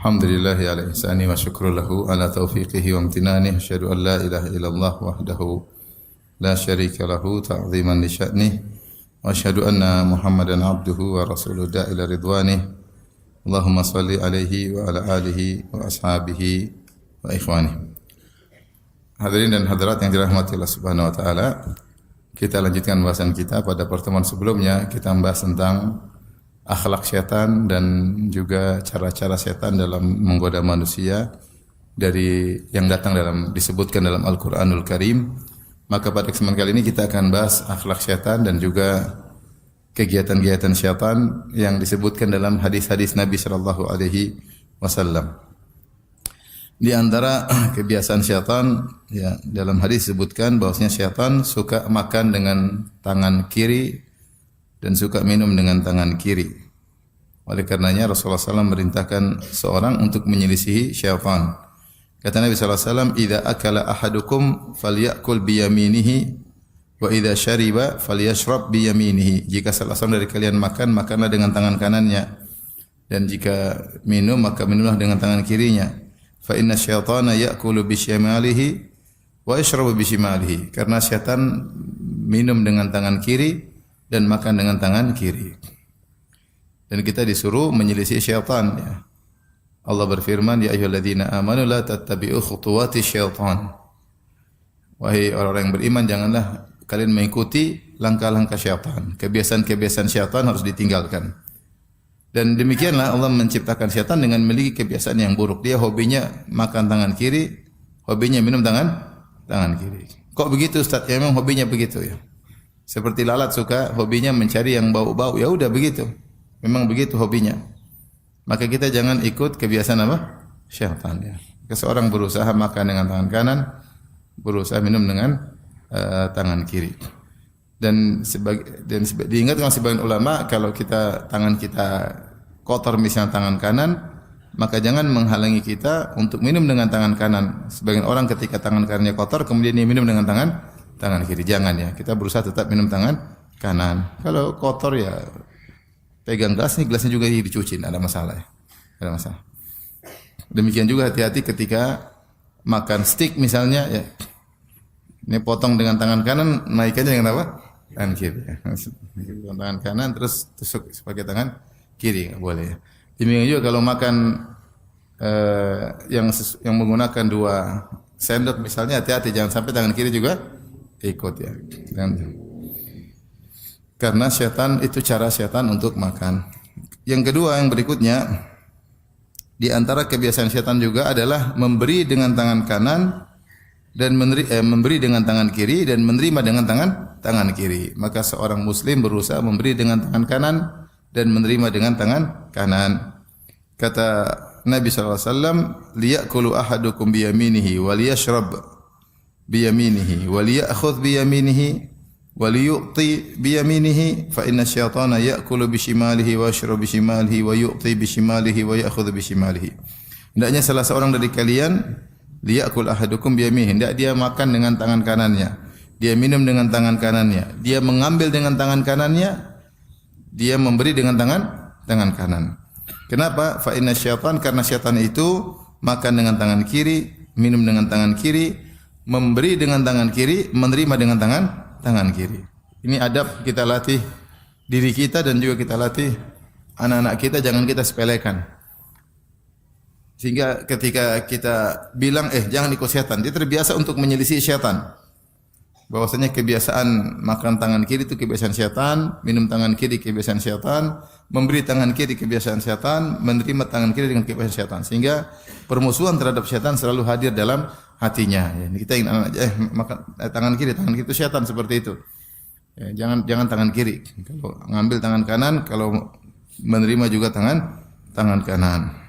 Alhamdulillahi ala ihsani wa syukru lahu ala taufiqihi wa amtinani. Asyhadu an la ilaha illallah wahdahu la syarika lahu ta'ziman li sya'nih. Wa asyhadu anna Muhammadan abduhu wa rasuluhu da'ila ridwanih. Allahumma salli alaihi wa ala alihi wa ashabihi wa ikhwanih. Hadirin dan hadirat yang dirahmati Allah Subhanahu wa taala. Kita lanjutkan bahasan kita. Pada pertemuan sebelumnya kita membahas tentang akhlak setan dan juga cara-cara setan dalam menggoda manusia dari yang datang disebutkan dalam Al-Qur'anul Karim. Maka pada kesempatan kali ini kita akan bahas akhlak setan dan juga kegiatan-kegiatan setan yang disebutkan dalam hadis-hadis Nabi sallallahu alaihi wasallam. Di antara kebiasaan setan ya, dalam hadis disebutkan bahwasanya setan suka makan dengan tangan kiri dan suka minum dengan tangan kiri. Oleh karenanya Rasulullah SAW merintahkan seorang untuk menyelisihi syaitan. Kata Nabi SAW, "Idza akala ahadukum falyakul biyaminihi wa idza syariba falyashrab biyaminihi." Jika salah seorang dari kalian makan, makanlah dengan tangan kanannya. Dan jika minum, maka minumlah dengan tangan kirinya. Fa inna syaitana ya'kulu bisyimalihi wa yashrabu bisyimalihi. Karena syaitan minum dengan tangan kiri dan makan dengan tangan kiri. Dan kita disuruh menyelisih syaitan ya. Allah berfirman, "Ya ayyuhalladzina amanu la tattabi'u khutuwati syaitan." Wahai orang-orang yang beriman, janganlah kalian mengikuti langkah-langkah syaitan. Kebiasaan-kebiasaan syaitan harus ditinggalkan. Dan demikianlah Allah menciptakan syaitan dengan memiliki kebiasaan yang buruk. Dia hobinya makan tangan kiri, hobinya minum tangan kiri. Kok begitu Ustaz? Ya memang hobinya begitu ya. Seperti lalat suka hobinya mencari yang bau-bau, ya udah begitu. Memang begitu hobinya. Maka kita jangan ikut kebiasaan apa? Syaitan ya. Seseorang berusaha makan dengan tangan kanan, berusaha minum dengan tangan kiri. Dan diingatkan sebagian ulama kalau tangan kita kotor misalnya tangan kanan, maka jangan menghalangi kita untuk minum dengan tangan kanan. Sebagian orang ketika tangan kanannya kotor kemudian dia minum dengan tangan kiri. Jangan ya. Kita berusaha tetap minum tangan kanan. Kalau kotor ya pegang gelasnya juga dicuci, tidak ada masalah ya. Tidak ada masalah. Demikian juga hati-hati ketika makan steak misalnya ya. Ini potong dengan tangan kanan, naikkannya dengan apa? Tangan kiri ya. Tangan kanan terus tusuk pakai tangan kiri, enggak boleh ya. Demikian juga kalau makan yang menggunakan dua sendok misalnya, hati-hati jangan sampai tangan kiri juga ikut ya. Karena syaitan itu cara syaitan untuk makan. Yang kedua yang berikutnya, di antara kebiasaan syaitan juga adalah memberi dengan tangan kanan dan memberi dengan tangan kiri dan menerima dengan tangan kiri. Maka seorang muslim berusaha memberi dengan tangan kanan dan menerima dengan tangan kanan. Kata Nabi sallallahu alaihi wasallam, "Liyakulu ahadukum biyaminihi wa liyashrab biyaminihi wa liya'khudh biyaminihi wa liyu'ti biyaminihi fa inna syaitana ya'kulu bishimalihi wa yashrabu bishimalihi wa yu'ti bishimalihi wa ya'khudhu bishimalihi." Hendaknya salah seorang dari kalian liyakul ahadukum biyaminihi, hendak dia makan dengan tangan kanannya, dia minum dengan tangan kanannya, dia mengambil dengan tangan kanannya, dia memberi dengan tangan kanan. Kenapa? Fa inna syaitan, karena syaitan itu makan dengan tangan kiri, minum dengan tangan kiri, memberi dengan tangan kiri, menerima dengan tangan kiri. Ini adab kita latih diri kita dan juga kita latih anak-anak kita, jangan kita sepelekan. Sehingga ketika kita bilang jangan ikut syaitan, dia terbiasa untuk menyelisih syaitan. Bahwasanya kebiasaan makan tangan kiri itu kebiasaan syaitan, minum tangan kiri kebiasaan syaitan, memberi tangan kiri kebiasaan syaitan, menerima tangan kiri dengan kebiasaan syaitan. Sehingga permusuhan terhadap syaitan selalu hadir dalam hatinya. Ya, kita ingin makan tangan kiri itu syaitan seperti itu. Ya, jangan tangan kiri. Kalau ngambil tangan kanan, kalau menerima juga tangan kanan.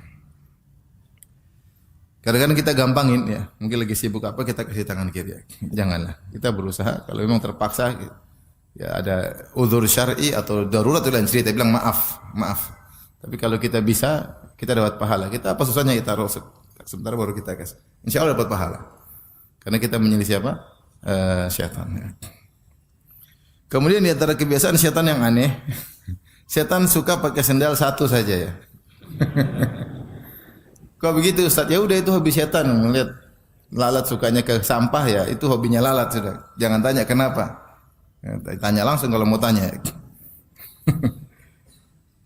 Kadang-kadang kita gampangin ya, mungkin lagi sibuk apa kita kasih tangan kiri. Janganlah. Kita berusaha kalau memang terpaksa ya ada uzur syar'i atau darurat itu lain cerita, bilang maaf. Tapi kalau kita bisa, kita dapat pahala. Kita apa susahnya kita rosok sebentar baru kita kasih. Insyaallah dapat pahala. Karena kita menyelisih apa? Syaitan ya. Kemudian di antara kebiasaan syaitan yang aneh, syaitan suka pakai sendal satu saja ya. Kok begitu Ustaz? Ya udah itu hobi setan, melihat lalat sukanya ke sampah ya, itu hobinya lalat sudah. Jangan tanya kenapa. Ya, tanya langsung kalau mau tanya.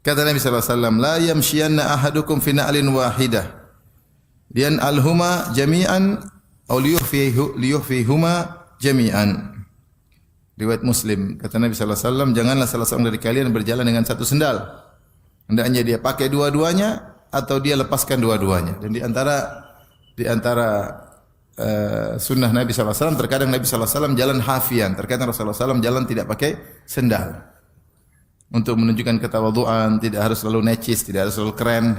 Kata Nabi sallallahu alaihi wasallam, "La yamshiyanna ahadukum fi na'lin wahidah. Lian alhuma jami'an aw liyuhfihuma jami'an." Riwayat Muslim. Kata Nabi sallallahu alaihi wasallam, janganlah salah seorang dari kalian berjalan dengan satu sendal. Hendaknya dia pakai dua-duanya atau dia lepaskan dua-duanya. Dan di antara sunnah Nabi sallallahu alaihi wasallam, terkadang Nabi sallallahu alaihi wasallam jalan hafian, terkadang Rasulullah sallallahu alaihi wasallam jalan tidak pakai sendal. Untuk menunjukkan ketawaduan, tidak harus selalu necis, tidak harus selalu keren.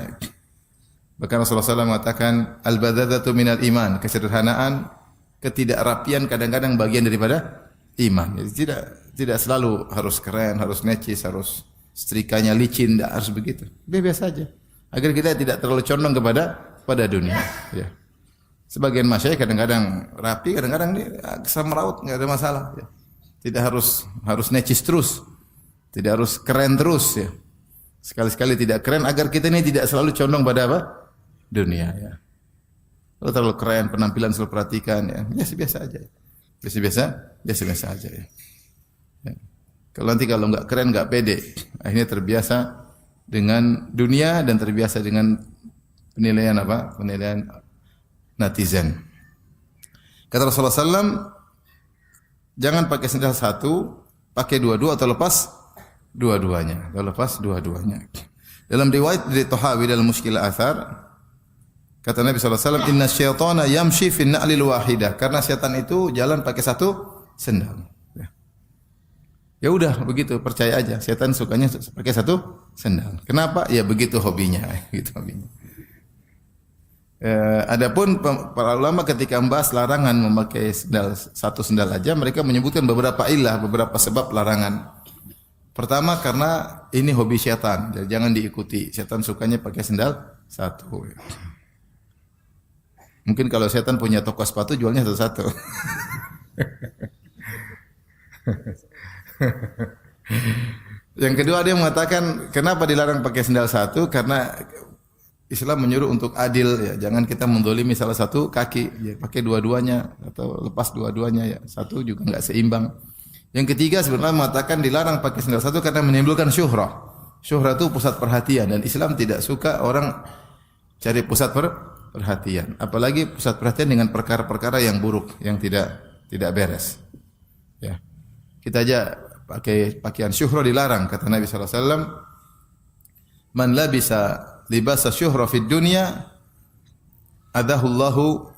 Bahkan Rasulullah SAW mengatakan al-badadatu minal iman, kesederhanaan, ketidakrapian kadang-kadang bagian daripada iman. Jadi tidak selalu harus keren, harus necis, harus setrikanya licin, tidak harus begitu. Biasa saja. Agar kita tidak terlalu condong pada dunia, ya. Sebagian masyayikh kadang-kadang rapi, kadang-kadang dia kesal meraut, enggak ada masalah, ya. Tidak harus necis terus. Tidak harus keren terus, ya. Sekali-sekali tidak keren agar kita ini tidak selalu condong pada apa? Dunia, ya. Kalau terlalu keren, penampilan selalu perhatikan, ya. Biasa-biasa aja. Biasa-biasa aja, ya. Ya. Kalau enggak keren, enggak pede, akhirnya terbiasa dengan dunia dan terbiasa dengan penilaian apa? Penilaian netizen. Kata Rasulullah SAW, jangan pakai sendal satu, pakai dua-dua atau lepas dua-duanya. Dalam riwayat dari Tahawi dalam Mushkil Athar, kata Nabi SAW, inna syaitana yamshi fin na'lil wahidah. Karena syaitan itu jalan pakai satu sendal. Ya udah begitu, percaya aja. Syaitan sukanya pakai satu sendal. Kenapa? Ya begitu hobinya. Gitu hobinya. Adapun para ulama ketika membahas larangan memakai satu sendal aja, mereka menyebutkan beberapa sebab larangan. Pertama karena ini hobi setan, jadi jangan diikuti. Setan sukanya pakai sendal satu. Mungkin kalau setan punya toko sepatu jualnya satu-satu. Yang kedua dia mengatakan kenapa dilarang pakai sendal satu? Karena Islam menyuruh untuk adil, ya. Jangan kita mendolimi salah satu kaki, ya. Pakai dua-duanya atau lepas dua-duanya, ya. Satu juga enggak seimbang. Yang ketiga sebenarnya mengatakan dilarang pakai sendal satu karena menimbulkan syuhrah. Syuhrah itu pusat perhatian dan Islam tidak suka orang cari pusat perhatian. Apalagi pusat perhatian dengan perkara-perkara yang buruk, yang tidak beres. Ya. Kita aja pakai pakaian syuhrah dilarang, kata Nabi sallallahu alaihi wasallam, "Man labisa libasa syuhrah fid dunya adahullahu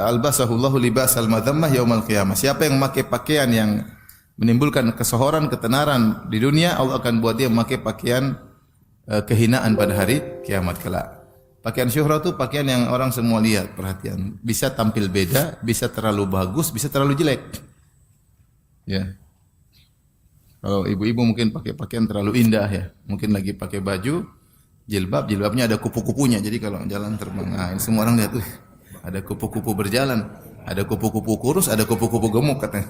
albasahullahu libasal madhammah yaumal qiyamah." Siapa yang memakai pakaian yang menimbulkan kesohoran, ketenaran di dunia, Allah akan buat dia memakai pakaian kehinaan pada hari kiamat kelak. Pakaian syuhrah itu pakaian yang orang semua lihat, perhatian. Bisa tampil beda, bisa terlalu bagus, bisa terlalu jelek. Ya. Kalau ibu-ibu mungkin pakai pakaian terlalu indah, ya. Mungkin lagi pakai baju jilbabnya ada kupu-kupunya. Jadi kalau jalan terbang, nah, ini semua orang lihat, ada kupu-kupu berjalan, ada kupu-kupu kurus, ada kupu-kupu gemuk katanya.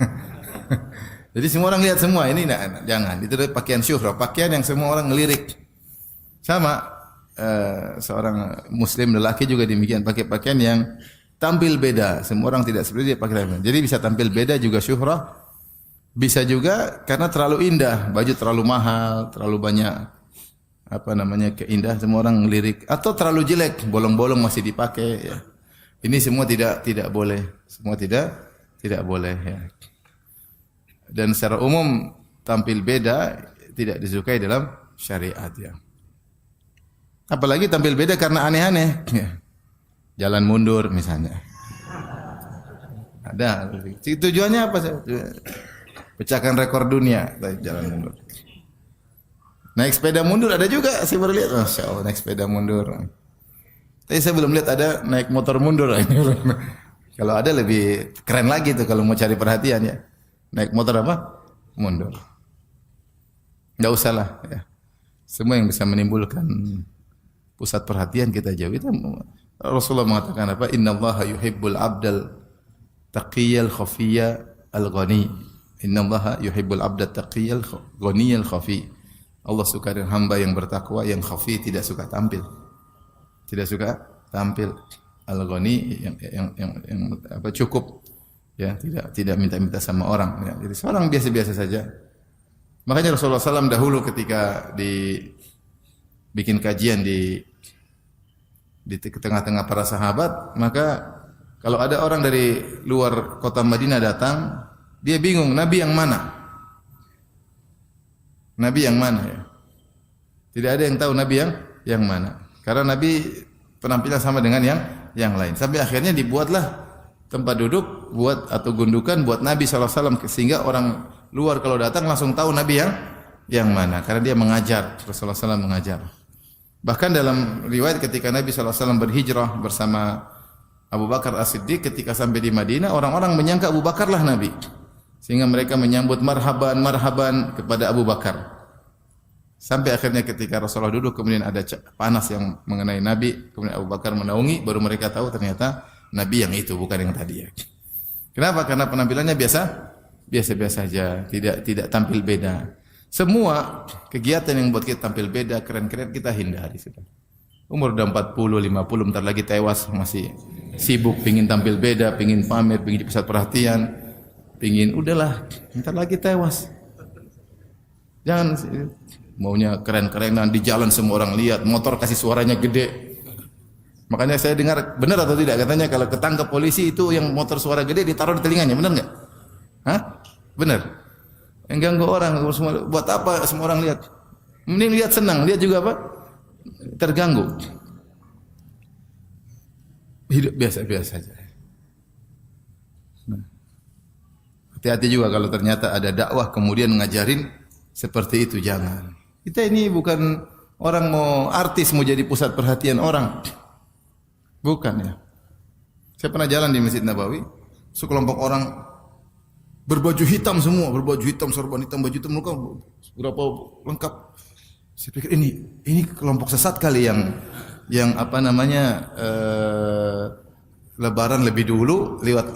Jadi semua orang lihat semua, ini jangan. Itu pakaian syuhrah, pakaian yang semua orang ngelirik. Sama seorang muslim lelaki juga demikian, pakai pakaian yang tampil beda. Semua orang tidak seperti dia pakai. Jadi bisa tampil beda juga syuhrah. Bisa juga karena terlalu indah, baju terlalu mahal, terlalu banyak keindah, semua orang ngelirik, atau terlalu jelek, bolong-bolong masih dipakai, ya. Ini semua tidak boleh. Semua tidak boleh, ya. Dan secara umum tampil beda tidak disukai dalam syariat, ya. Apalagi tampil beda karena aneh-aneh, ya. Jalan mundur misalnya. Ada. Tujuannya apa? Pecahkan rekor dunia, jalan mundur. Naik sepeda mundur ada juga, saya baru lihat. Masya Allah, naik sepeda mundur. Tapi saya belum lihat ada naik motor mundur. Kalau ada lebih keren lagi tuh kalau mau cari perhatian, ya. Naik motor apa? Mundur. Enggak usah lah, ya. Semua yang bisa menimbulkan pusat perhatian kita jauh. Itu Rasulullah mengatakan apa? Innallaha yuhibbul abdal taqiyal khafiyya al-ghani. Innallaha yuhibbul abdal taqiyal ghaniyal khafi. Allah suka dengan hamba yang bertakwa, yang khafi, tidak suka tampil. Tidak suka tampil al-ghani yang apa cukup ya, tidak minta-minta sama orang ya. Jadi seorang biasa-biasa saja. Makanya Rasulullah SAW dahulu ketika bikin kajian di tengah-tengah para sahabat, maka kalau ada orang dari luar kota Madinah datang, dia bingung nabi yang mana? Nabi yang mana ya? Tidak ada yang tahu nabi yang mana. Karena nabi penampilan sama dengan yang lain. Sampai akhirnya dibuatlah tempat duduk buat atau gundukan buat Nabi SAW sehingga orang luar kalau datang langsung tahu Nabi yang mana karena dia mengajar, Rasulullah SAW mengajar. Bahkan dalam riwayat ketika Nabi SAW berhijrah bersama Abu Bakar As-Siddiq, ketika sampai di Madinah orang-orang menyangka Abu Bakar lah Nabi, sehingga mereka menyambut marhaban kepada Abu Bakar. Sampai akhirnya ketika Rasulullah duduk kemudian ada panas yang mengenai Nabi, kemudian Abu Bakar menaungi, baru mereka tahu ternyata Nabi yang itu bukan yang tadi ya. Kenapa? Karena penampilannya biasa saja, tidak tampil beda. Semua kegiatan yang buat kita tampil beda, keren-keren kita hindari sudah. Umur udah 40, 50, bentar lagi tewas, masih sibuk pingin tampil beda, pingin pamer, pingin pusat perhatian, pingin udahlah, bentar lagi tewas. Jangan maunya keren-kerenan di jalan semua orang lihat, motor kasih suaranya gede. Makanya saya dengar, benar atau tidak, katanya kalau ketangkap polisi itu yang motor suara gede ditaruh di telinganya, benar enggak? Hah? Benar. Yang ganggu orang, buat apa semua orang lihat? Mending lihat senang, lihat juga apa? Terganggu. Hidup biasa-biasa saja. Hati-hati juga kalau ternyata ada dakwah kemudian ngajarin seperti itu, jangan. Kita ini bukan orang mau artis mau jadi pusat perhatian orang. Bukan ya. Saya pernah jalan di Masjid Nabawi, sekelompok orang berbaju hitam semua, berbaju hitam, sorban hitam, baju hitam, berapa lengkap. Saya pikir ini kelompok sesat kali yang apa namanya Lebaran lebih dulu lihat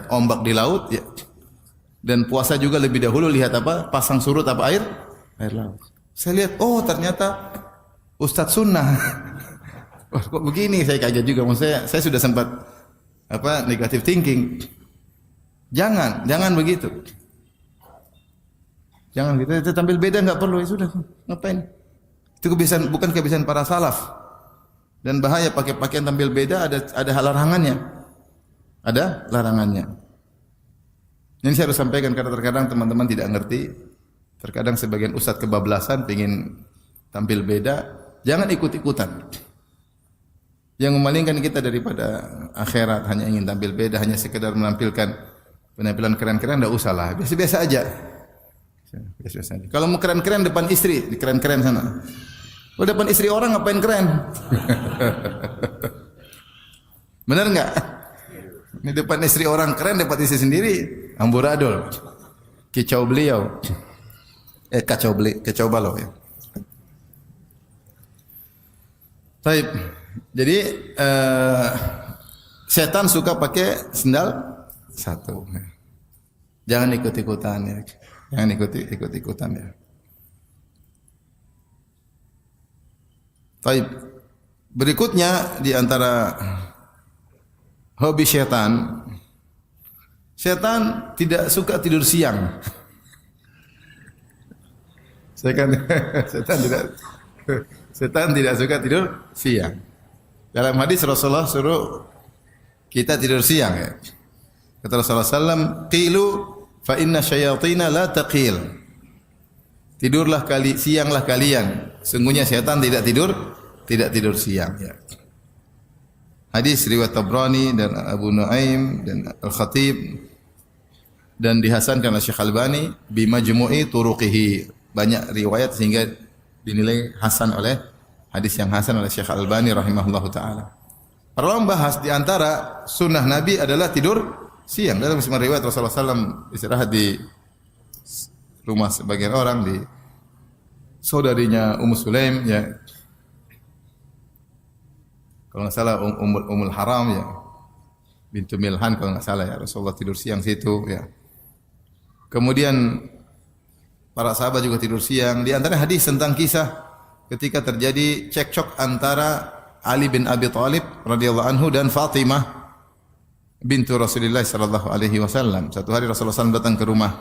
ombak di laut ya. Dan puasa juga lebih dahulu lihat apa? Pasang surut apa air laut. Saya lihat ternyata Ustadz Sunnah. Wah, kok begini? Saya kaget juga. Maksudnya saya sudah sempat negative thinking. Jangan begitu. Jangan gitu. Itu tampil beda enggak perlu, ya sudah. Ngapain? Itu kebiasaan, bukan kebiasaan para salaf. Dan bahaya pakai pakaian tampil beda, ada larangannya. Ada larangannya. Ini saya harus sampaikan karena terkadang teman-teman tidak ngerti. Terkadang sebagian ustadz kebablasan ingin tampil beda, jangan ikut-ikutan. Yang memalingkan kita daripada akhirat hanya ingin tampil beda, hanya sekedar menampilkan penampilan keren-keren, enggak usah lah, biasa-biasa aja. Biasa-biasa aja. Kalau mau keren-keren depan istri, keren-keren sana. Kalau depan istri orang ngapain keren? Benar enggak? Ini depan istri orang keren, depan istri sendiri amburadul. Kicau beliau. Kacau balau ya. Baik. Jadi setan suka pakai sendal satu. Jangan ikut-ikutan ya. Jangan ikut-ikutan ya. Baik. Berikutnya di antara hobi setan. Setan tidak suka tidur siang. Setan tidak suka tidur siang. Dalam hadis Rasulullah suruh kita tidur siang ya. Kata Rasulullah SAW, qilu fa inna syayatina la taqil. Sianglah kalian. Sungguhnya setan tidak tidur siang ya. Hadis riwayat Tabrani dan Abu Nuaim dan Al-Khatib dan dihasankan oleh Syekh Albani bi majmu'i turuqihi. Banyak riwayat sehingga dinilai hasan oleh hadis yang hasan oleh Syekh Albani rahimahullahu taala. Para ulama bahas di antara sunnah Nabi adalah tidur siang. Dalam semua riwayat Rasulullah SAW istirahat di rumah sebagian orang, di saudarinya Ummu Sulaim ya. Kalau nggak salah Ummul Haram ya, bintu Milhan kalau nggak salah ya, Rasulullah tidur siang situ ya. Kemudian para sahabat juga tidur siang. Di antara hadis tentang kisah ketika terjadi cekcok antara Ali bin Abi Thalib radhiyallahu anhu dan Fatimah bintu Rasulullah sallallahu alaihi wasallam. Satu hari Rasulullah SAW datang ke rumah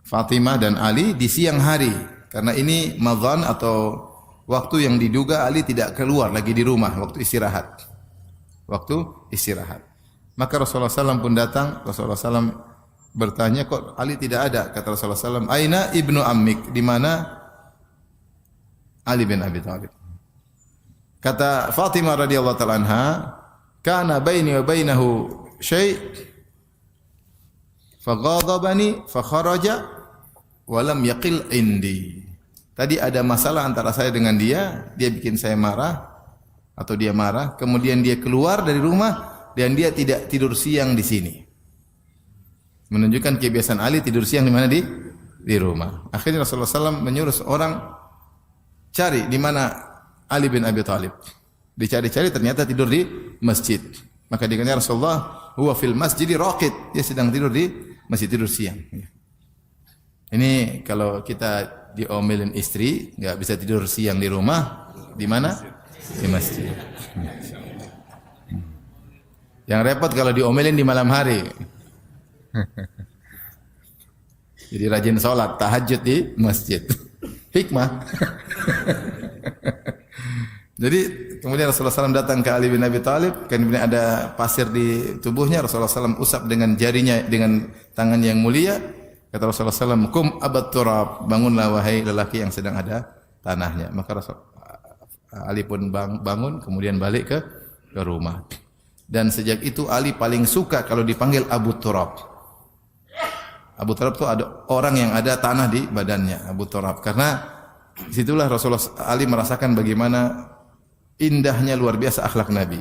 Fatimah dan Ali di siang hari, karena ini madhan atau waktu yang diduga Ali tidak keluar lagi di rumah, waktu istirahat. Waktu istirahat. Maka Rasulullah SAW pun datang. Rasulullah SAW bertanya, kok Ali tidak ada? Kata Rasulullah SAW, Aina ibnu ammik, di mana Ali bin Abi Thalib? Kata Fatimah radhiyallahu ta'ala anha, kana baini wa bainahu syai' faghadabani fakharaja wa lam yaqil indi. Tadi ada masalah antara saya dengan dia bikin saya marah atau dia marah, kemudian dia keluar dari rumah dan dia tidak tidur siang di sini. Menunjukkan kebiasaan Ali tidur siang di mana, di rumah. Akhirnya Rasulullah SAW menyuruh seorang cari di mana Ali bin Abi Thalib. Dicari-cari ternyata tidur di masjid. Maka dikatakan Rasulullah, huwa fil masjidi raqid. Dia sedang tidur di masjid, tidur siang. Ini kalau kita diomelin istri, enggak bisa tidur siang di rumah, di mana? Di masjid. Yang repot kalau diomelin di malam hari. Jadi rajin sholat, tahajud di masjid. Hikmah. Jadi kemudian Rasulullah SAW datang ke Ali bin Abi Thalib, kemudian ada pasir di tubuhnya. Rasulullah SAW usap dengan jarinya, dengan tangan yang mulia. Kata Rasulullah SAW, kum abat turab, bangunlah wahai lelaki yang sedang ada tanahnya. Maka Ali pun bangun, kemudian balik ke rumah. Dan sejak itu Ali paling suka kalau dipanggil Abu Turab. Abu Turab itu ada orang yang ada tanah di badannya, Abu Turab. Karena disitulah Rasulullah Ali merasakan bagaimana indahnya luar biasa akhlak Nabi.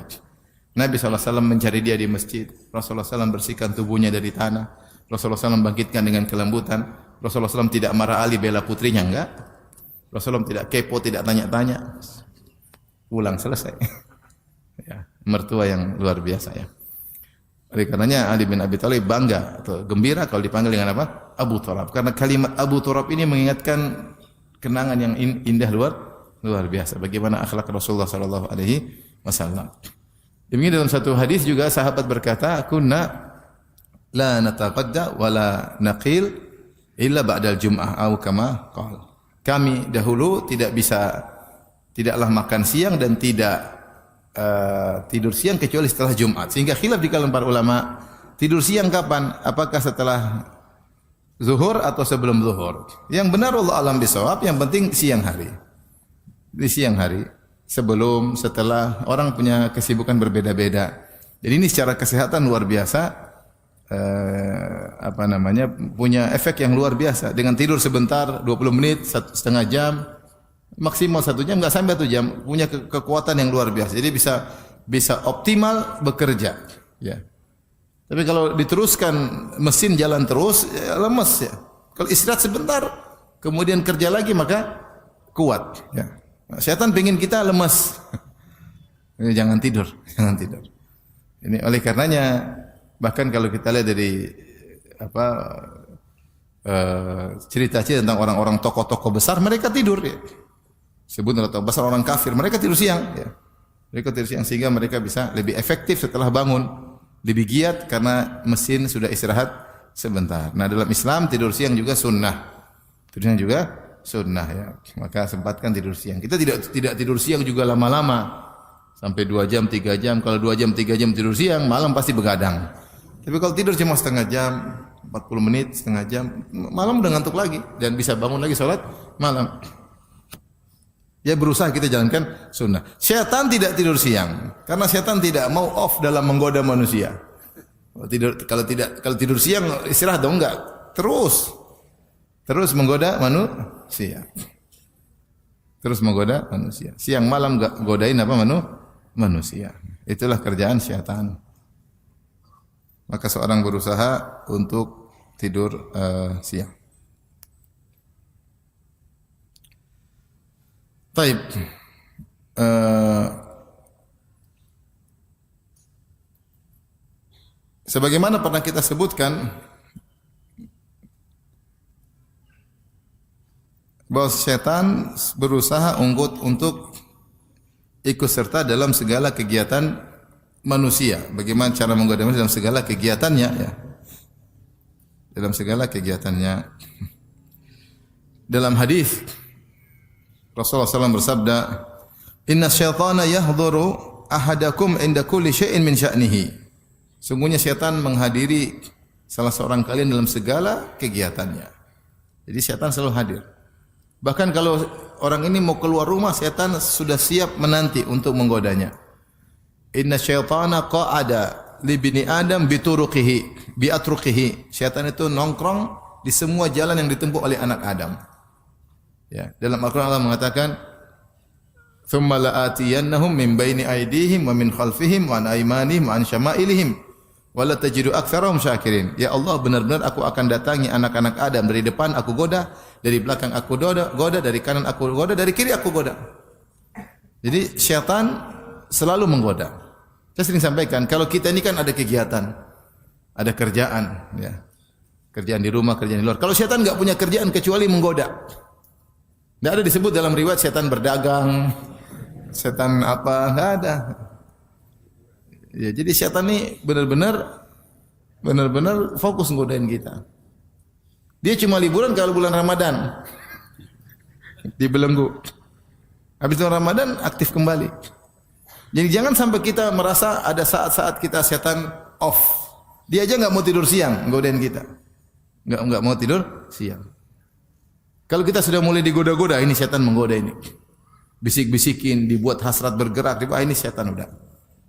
Nabi SAW mencari dia di masjid. Rasulullah SAW bersihkan tubuhnya dari tanah. Rasulullah SAW bangkitkan dengan kelembutan. Rasulullah SAW tidak marah Ali bela putrinya, enggak. Rasulullah tidak kepo, tidak tanya-tanya. Pulang selesai. Ya, mertua yang luar biasa ya. Oleh karenanya Ali bin Abi Thalib bangga atau gembira kalau dipanggil dengan apa? Abu Turab. Karena kalimat Abu Turab ini mengingatkan kenangan yang indah luar biasa. Bagaimana akhlak Rasulullah sallallahu alaihi wasallam. Demikian dalam satu hadis juga sahabat berkata, "Kunna la nataqadda wa la naqil illa ba'dal jum'ah atau kama qala." Kami dahulu tidaklah makan siang dan tidak tidur siang kecuali setelah Jumat. Sehingga khilaf di kalangan para ulama, tidur siang kapan? Apakah setelah zuhur atau sebelum zuhur? Yang benar Allah alam bisawab, yang penting siang hari. Di siang hari, sebelum, setelah, orang punya kesibukan berbeda-beda. Jadi ini secara kesehatan luar biasa, punya efek yang luar biasa. Dengan tidur sebentar, 20 menit, setengah jam, maksimal 1 jam, enggak sampai 1 jam, punya kekuatan yang luar biasa. Jadi bisa optimal bekerja, ya. Tapi kalau diteruskan mesin jalan terus, ya lemes ya. Kalau istirahat sebentar, kemudian kerja lagi maka kuat, ya. Setan pengin kita lemes. Jangan tidur, jangan tidur. Ini oleh karenanya bahkan kalau kita lihat dari cerita-cerita tentang orang-orang tokoh-tokoh besar, mereka tidur ya. Sebut atau besar orang kafir, mereka tidur siang ya. Mereka tidur siang sehingga mereka bisa lebih efektif setelah bangun, lebih giat karena mesin sudah istirahat sebentar. Nah, dalam Islam tidur siang juga sunnah. Tidur siang juga sunnah ya. Maka sempatkan tidur siang. Kita tidak tidur siang juga lama-lama. Sampai 2 jam, 3 jam. Kalau 2 jam, 3 jam tidur siang, malam pasti begadang. Tapi kalau tidur cuma setengah jam, 40 menit, setengah jam, malam udah ngantuk lagi dan bisa bangun lagi salat malam. Ya berusaha kita jalankan sunnah. Syaitan tidak tidur siang karena syaitan tidak mau off dalam menggoda manusia. Kalau tidur siang istirahat dong, enggak. Terus menggoda manusia. Terus menggoda manusia. Siang malam enggak godain manusia. Itulah kerjaan syaitan. Maka seorang berusaha untuk tidur siang. Taib. Sebagaimana pernah kita sebutkan bahwa setan berusaha untuk ikut serta dalam segala kegiatan manusia. Bagaimana cara menggoda manusia dalam segala kegiatannya ya. Dalam segala kegiatannya. Dalam hadis Rasulullah SAW bersabda, "Inna syaitana yahduru ahadakum inda kulli syai'in min sya'nihi." Sungguhnya syaitan menghadiri salah seorang kalian dalam segala kegiatannya. Jadi syaitan selalu hadir. Bahkan kalau orang ini mau keluar rumah, syaitan sudah siap menanti untuk menggodanya. Inna syaitana qa'ada li bini Adam bituruqihi biatruqihi. Syaitan itu nongkrong di semua jalan yang ditempuh oleh anak Adam. Ya, dalam Al-Qur'an Allah mengatakan, "Tsumma la'atiyannahum min baini aydihim wa min khalfihim wa an aymanihim wa an syama'ilihim wa la tajidu aktsarahum syakirin." Ya Allah, benar-benar aku akan datangi anak-anak Adam dari depan aku goda, dari belakang aku goda, dari kanan aku goda, dari kiri aku goda. Jadi syaitan selalu menggoda. Saya sering sampaikan, kalau kita ini kan ada kegiatan, ada kerjaan, ya. Kerjaan di rumah, kerjaan di luar. Kalau syaitan enggak punya kerjaan kecuali menggoda. Tidak ada disebut dalam riwayat setan berdagang, setan apa, enggak ada. Ya, jadi setan ini benar-benar fokus nggodain kita. Dia cuma liburan kalau bulan Ramadan. Dibelenggu. Habis itu Ramadan aktif kembali. Jadi jangan sampai kita merasa ada saat-saat kita setan off. Dia aja enggak mau tidur siang nggodain kita. Enggak mau tidur siang. Kalau kita sudah mulai digoda-goda, ini setan menggoda ini. Bisik-bisikin, dibuat hasrat bergerak, ini setan udah.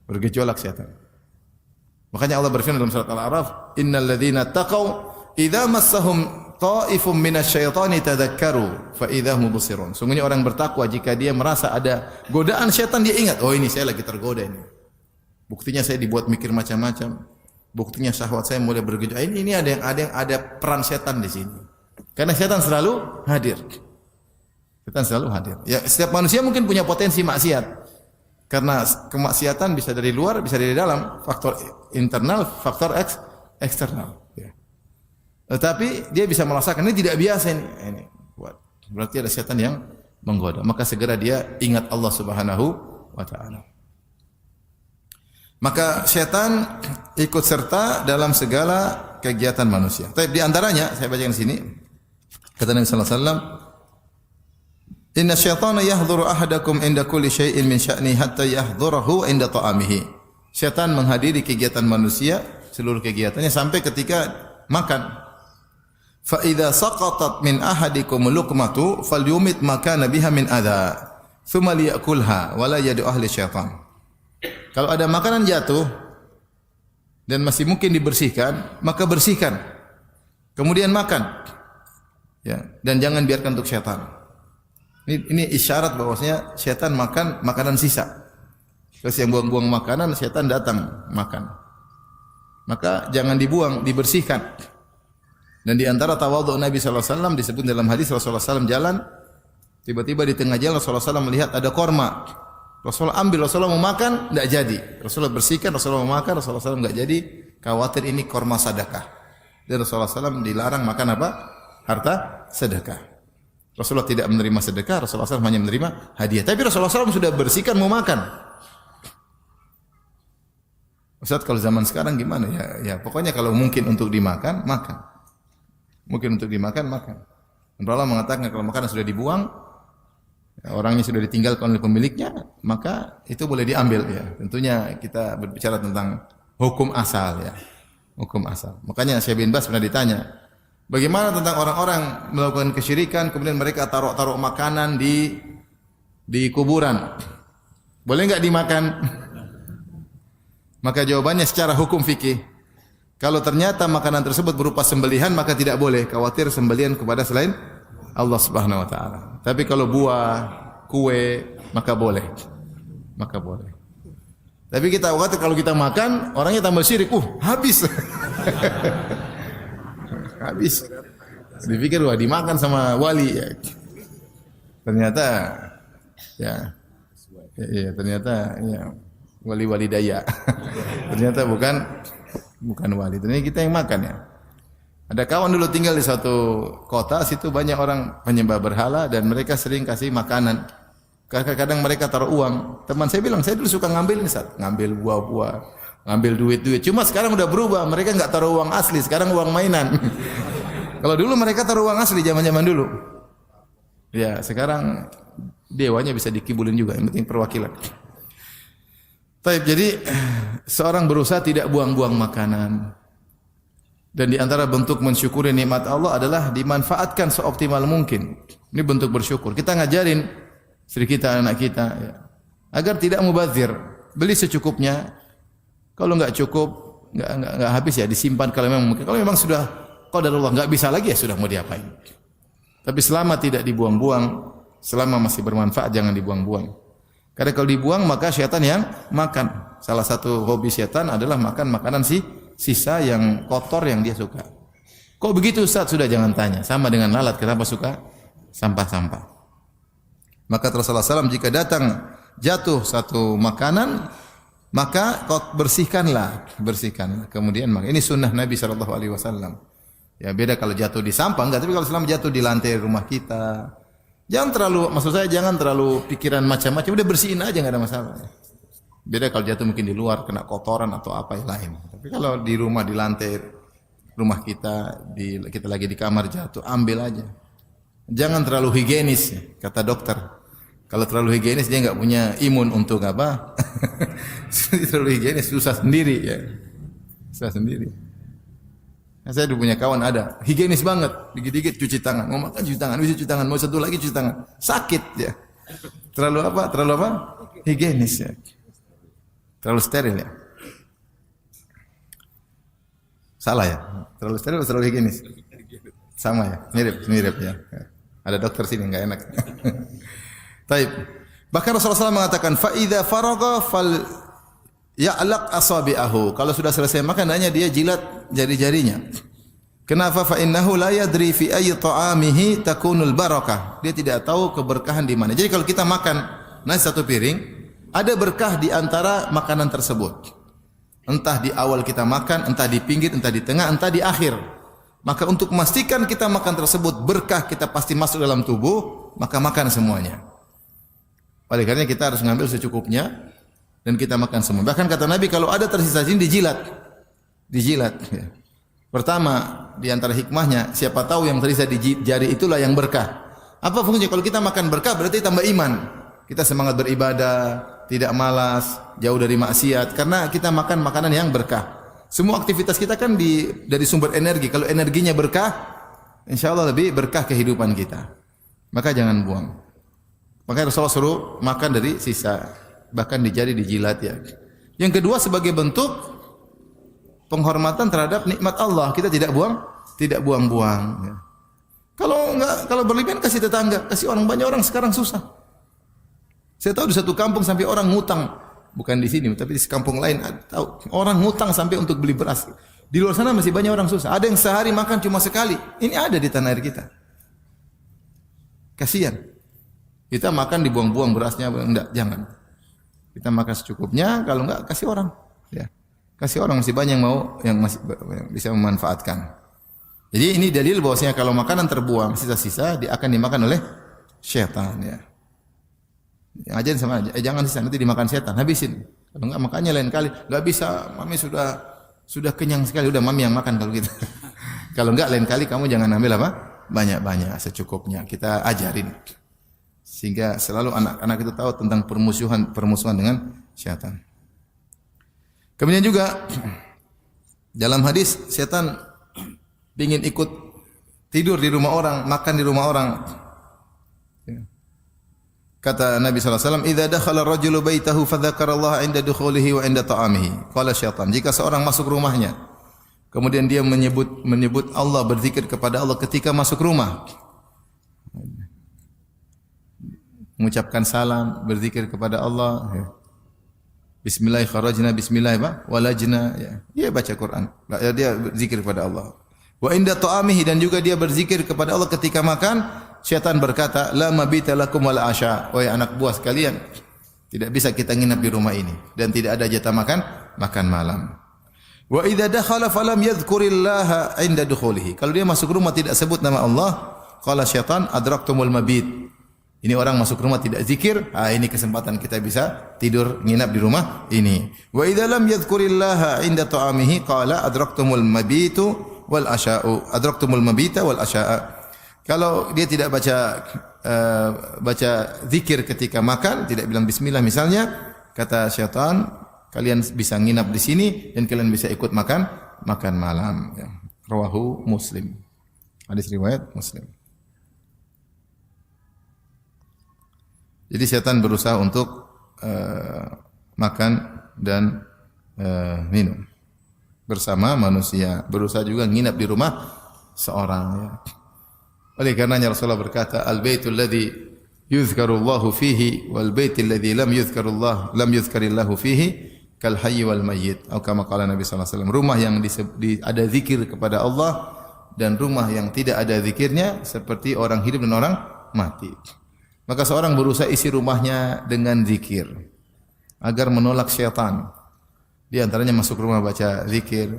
Bergejolak setan. Makanya Allah berfirman dalam surat Al-A'raf, "Innal ladzina taqaw idza massahum ta'ifum minasyaitani tadhakkaru fa idza hum mubsirun." Sungguhnya orang bertakwa jika dia merasa ada godaan setan, dia ingat, oh ini saya lagi tergoda ini. Buktinya saya dibuat mikir macam-macam. Buktinya syahwat saya mulai bergejolak. Ini ada peran setan di sini. Karena setan selalu hadir. Setan selalu hadir. Ya, setiap manusia mungkin punya potensi maksiat. Karena kemaksiatan bisa dari luar, bisa dari dalam, faktor internal, faktor eksternal. Ya. Tetapi dia bisa merasakan ini tidak biasa ini. Berarti ada setan yang menggoda. Maka segera dia ingat Allah Subhanahu wa taala. Maka setan ikut serta dalam segala kegiatan manusia. Tapi di antaranya saya bacakan di sini. Kata Nabi sallallahu alaihi wasallam, "Inna syaitana yahdhuru ahadakum inda kulli syai'in min sya'ni hatta yahdhurahu inda ta'amihi." Syaitan menghadiri kegiatan manusia, seluruh kegiatannya sampai ketika makan. Fa idza saqatat min ahadikum luqmatu falyumit makana biha min adha, thumma liyakulha wa la yadu ahli syaitan. Kalau ada makanan jatuh dan masih mungkin dibersihkan, maka bersihkan. Kemudian makan. Ya, dan jangan biarkan untuk syaitan. Ini isyarat bahwasanya syaitan makan makanan sisa. Terus yang buang-buang makanan, syaitan datang makan. Maka jangan dibuang, dibersihkan. Dan di antara tawadhu Nabi sallallahu alaihi wasallam disebut dalam hadis Rasulullah SAW jalan, tiba-tiba di tengah jalan Rasulullah SAW melihat ada korma. Rasulullah ambil, Rasulullah mau makan, tidak jadi. Rasulullah bersihkan, Rasulullah mau makan, Rasulullah SAW tidak jadi. Khawatir ini korma sedekah. Dan Rasulullah SAW dilarang makan apa? Harta sedekah. Rasulullah tidak menerima sedekah, Rasulullah SAW hanya menerima hadiah. Tapi Rasulullah SAW sudah bersihkan mau makan. Ustaz, kalau zaman sekarang gimana? Ya pokoknya kalau mungkin untuk dimakan, makan. Mungkin untuk dimakan, makan. Allah mengatakan kalau makanan sudah dibuang, orangnya sudah ditinggalkan oleh pemiliknya, maka itu boleh diambil ya. Tentunya kita berbicara tentang hukum asal ya. Hukum asal. Makanya Syekh bin Baz pernah ditanya, bagaimana tentang orang-orang melakukan kesyirikan kemudian mereka taruh makanan di kuburan? Boleh enggak dimakan? Maka jawabannya secara hukum fikih, kalau ternyata makanan tersebut berupa sembelihan maka tidak boleh, khawatir sembelihan kepada selain Allah Subhanahu wa taala. Tapi kalau buah, kue, maka boleh. Maka boleh. Tapi kita khawatir kalau kita makan, orangnya tambah syirik, habis. Habis. Dipikir wah dimakan sama wali ya. Ternyata ternyata wali-wali daya. Ternyata bukan wali. Ternyata kita yang makan ya. Ada kawan dulu tinggal di suatu kota, situ banyak orang penyembah berhala dan mereka sering kasih makanan Kadang-kadang mereka taruh uang. Teman saya bilang, saya dulu suka ngambil ini, Ustaz. Ngambil buah-buah, ngambil duit-duit. Cuma sekarang udah berubah. Mereka enggak taruh uang asli, sekarang uang mainan. Kalau dulu mereka taruh uang asli zaman-zaman dulu. Ya, sekarang dewanya bisa dikibulin juga, yang penting perwakilan. Baik, jadi seorang berusaha tidak buang-buang makanan. Dan di antara bentuk mensyukuri nikmat Allah adalah dimanfaatkan seoptimal mungkin. Ini bentuk bersyukur. Kita ngajarin istri kita, anak kita, ya, agar tidak mubazir. Beli secukupnya. Kalau enggak cukup, enggak habis ya disimpan kalau memang mungkin. Kalau memang sudah qadarullah enggak bisa lagi ya sudah, mau diapain. Tapi selama tidak dibuang-buang, selama masih bermanfaat jangan dibuang-buang. Karena kalau dibuang maka syaitan yang makan. Salah satu hobi syaitan adalah makan makanan sisa yang kotor yang dia suka. Kok begitu Ustaz? Sudah jangan tanya. Sama dengan lalat, kenapa suka sampah-sampah. Maka Rasulullah SAW jika datang jatuh satu makanan, maka kau bersihkan. Kemudian ini sunnah Nabi SAW. Ya beda kalau jatuh di sampah enggak, tapi kalau selama jatuh di lantai rumah kita, jangan terlalu pikiran macam-macam, udah bersihin aja enggak ada masalah. Beda kalau jatuh mungkin di luar kena kotoran atau apa yang lain. Tapi kalau di rumah, di lantai rumah kita, kita lagi di kamar jatuh, ambil aja. Jangan terlalu higienis, kata dokter. Kalau terlalu higienis dia enggak punya imun untuk apa? Terlalu higienis susah sendiri ya. Susah sendiri. Saya dulu punya kawan ada, higienis banget, dikit-dikit cuci tangan, mau makan cuci tangan, bisa cuci tangan, mau satu lagi cuci tangan, sakit ya. Terlalu apa? Higienis ya. Terlalu steril ya. Salah ya? Terlalu steril atau terlalu higienis? Sama ya, mirip ya. Ada dokter sini enggak enak. Taib. Bahkan Rasulullah SAW mengatakan, fa idza faragha fal ya'laq asabi'ahu. Kalau sudah selesai makan, hanya dia jilat jari-jarinya. Kenapa? Fa innahu la yadri fi ayyi ta'amihi takunul barakah. Dia tidak tahu keberkahan di mana. Jadi kalau kita makan nasi satu piring, ada berkah di antara makanan tersebut. Entah di awal kita makan, entah di pinggir, entah di tengah, entah di akhir. Maka untuk memastikan kita makan tersebut berkah, kita pasti masuk dalam tubuh, maka makan semuanya. Oleh karena kita harus mengambil secukupnya dan kita makan semua. Bahkan kata Nabi kalau ada tersisa sini dijilat. Ya. Pertama di antara hikmahnya, siapa tahu yang tersisa di jari itulah yang berkah. Apa fungsinya? Kalau kita makan berkah berarti tambah iman. Kita semangat beribadah, tidak malas, jauh dari maksiat karena kita makan makanan yang berkah. Semua aktivitas kita kan dari sumber energi. Kalau energinya berkah, insyaallah lebih berkah kehidupan kita. Maka jangan buang. Maka Rasulullah suruh makan dari sisa. Bahkan di jari dijilat ya. Yang kedua sebagai bentuk penghormatan terhadap nikmat Allah, kita tidak buang-buang ya. Kalau berlebihan kasih tetangga, kasih orang, banyak orang sekarang susah. Saya tahu di satu kampung sampai orang ngutang, bukan di sini tapi di kampung lain tahu orang ngutang sampai untuk beli beras. Di luar sana masih banyak orang susah. Ada yang sehari makan cuma sekali. Ini ada di tanah air kita. Kasihan. Kita makan dibuang-buang berasnya, enggak, jangan. Kita makan secukupnya, kalau enggak kasih orang, ya. Kasih orang, masih banyak yang masih bisa memanfaatkan. Jadi ini dalil bahwasanya kalau makanan terbuang sisa-sisa dia akan dimakan oleh syaitan ya. Yang ajarin sama jangan sisa, nanti dimakan syaitan, habisin. Kalau enggak makannya lain kali. Enggak bisa, mami sudah kenyang sekali, udah mami yang makan kalau gitu. Kalau enggak lain kali kamu jangan ambil apa? Banyak-banyak, secukupnya. Kita ajarin. Sehingga selalu anak-anak itu tahu tentang permusuhan dengan syaitan. Kemudian juga dalam hadis syaitan ingin ikut tidur di rumah orang, makan di rumah orang. Kata Nabi SAW, "Idza dakhala ar-rajulu baitahu fadzakarallaha 'inda dukhulihi wa 'inda ta'amihi." Qala syaitan, jika seorang masuk rumahnya, kemudian dia menyebut Allah, berzikir kepada Allah ketika masuk rumah. Mengucapkan salam, berzikir kepada Allah. Bismillah kharajna, bismillah walajna. Dia baca Quran. Dia berzikir kepada Allah. Wa inda ta'amihi, dan juga dia berzikir kepada Allah ketika makan. Syaitan berkata, la mabita lakum wala asya. Wahai anak buah sekalian, tidak bisa kita nginap di rumah ini dan tidak ada jatah makan malam. Wa idza dakhala falam yadhkurillaha 'inda dukhulihi. Kalau dia masuk rumah tidak sebut nama Allah, qala syaitan adraktumul mabit. Ini orang masuk rumah tidak zikir, ini kesempatan kita bisa tidur nginap di rumah ini. Wa idza lam yadhkurillaha 'inda ta'amihi qala adraktumul mabitu wal asya'u. Adraktumul mabita wal asya'a. Kalau dia tidak baca zikir ketika makan, tidak bilang bismillah misalnya, kata syaitan, kalian bisa nginap di sini dan kalian bisa ikut makan malam. Ya. Rawahu Muslim. Hadis riwayat Muslim. Jadi syaitan berusaha untuk makan dan minum bersama manusia, berusaha juga nginap di rumah seorang. Ya. Oleh karenanya Rasulullah berkata, al-baitul ladzi yuzkarullahu fihi wal baitul ladzi lam yuzkarillahu fihi kal hayy wal mayyit. Atau kama qala Nabi sallallahu alaihi wasallam, rumah yang ada zikir kepada Allah dan rumah yang tidak ada zikirnya seperti orang hidup dan orang mati. Maka seorang berusaha isi rumahnya dengan zikir agar menolak syaitan. Di antaranya masuk rumah baca zikir,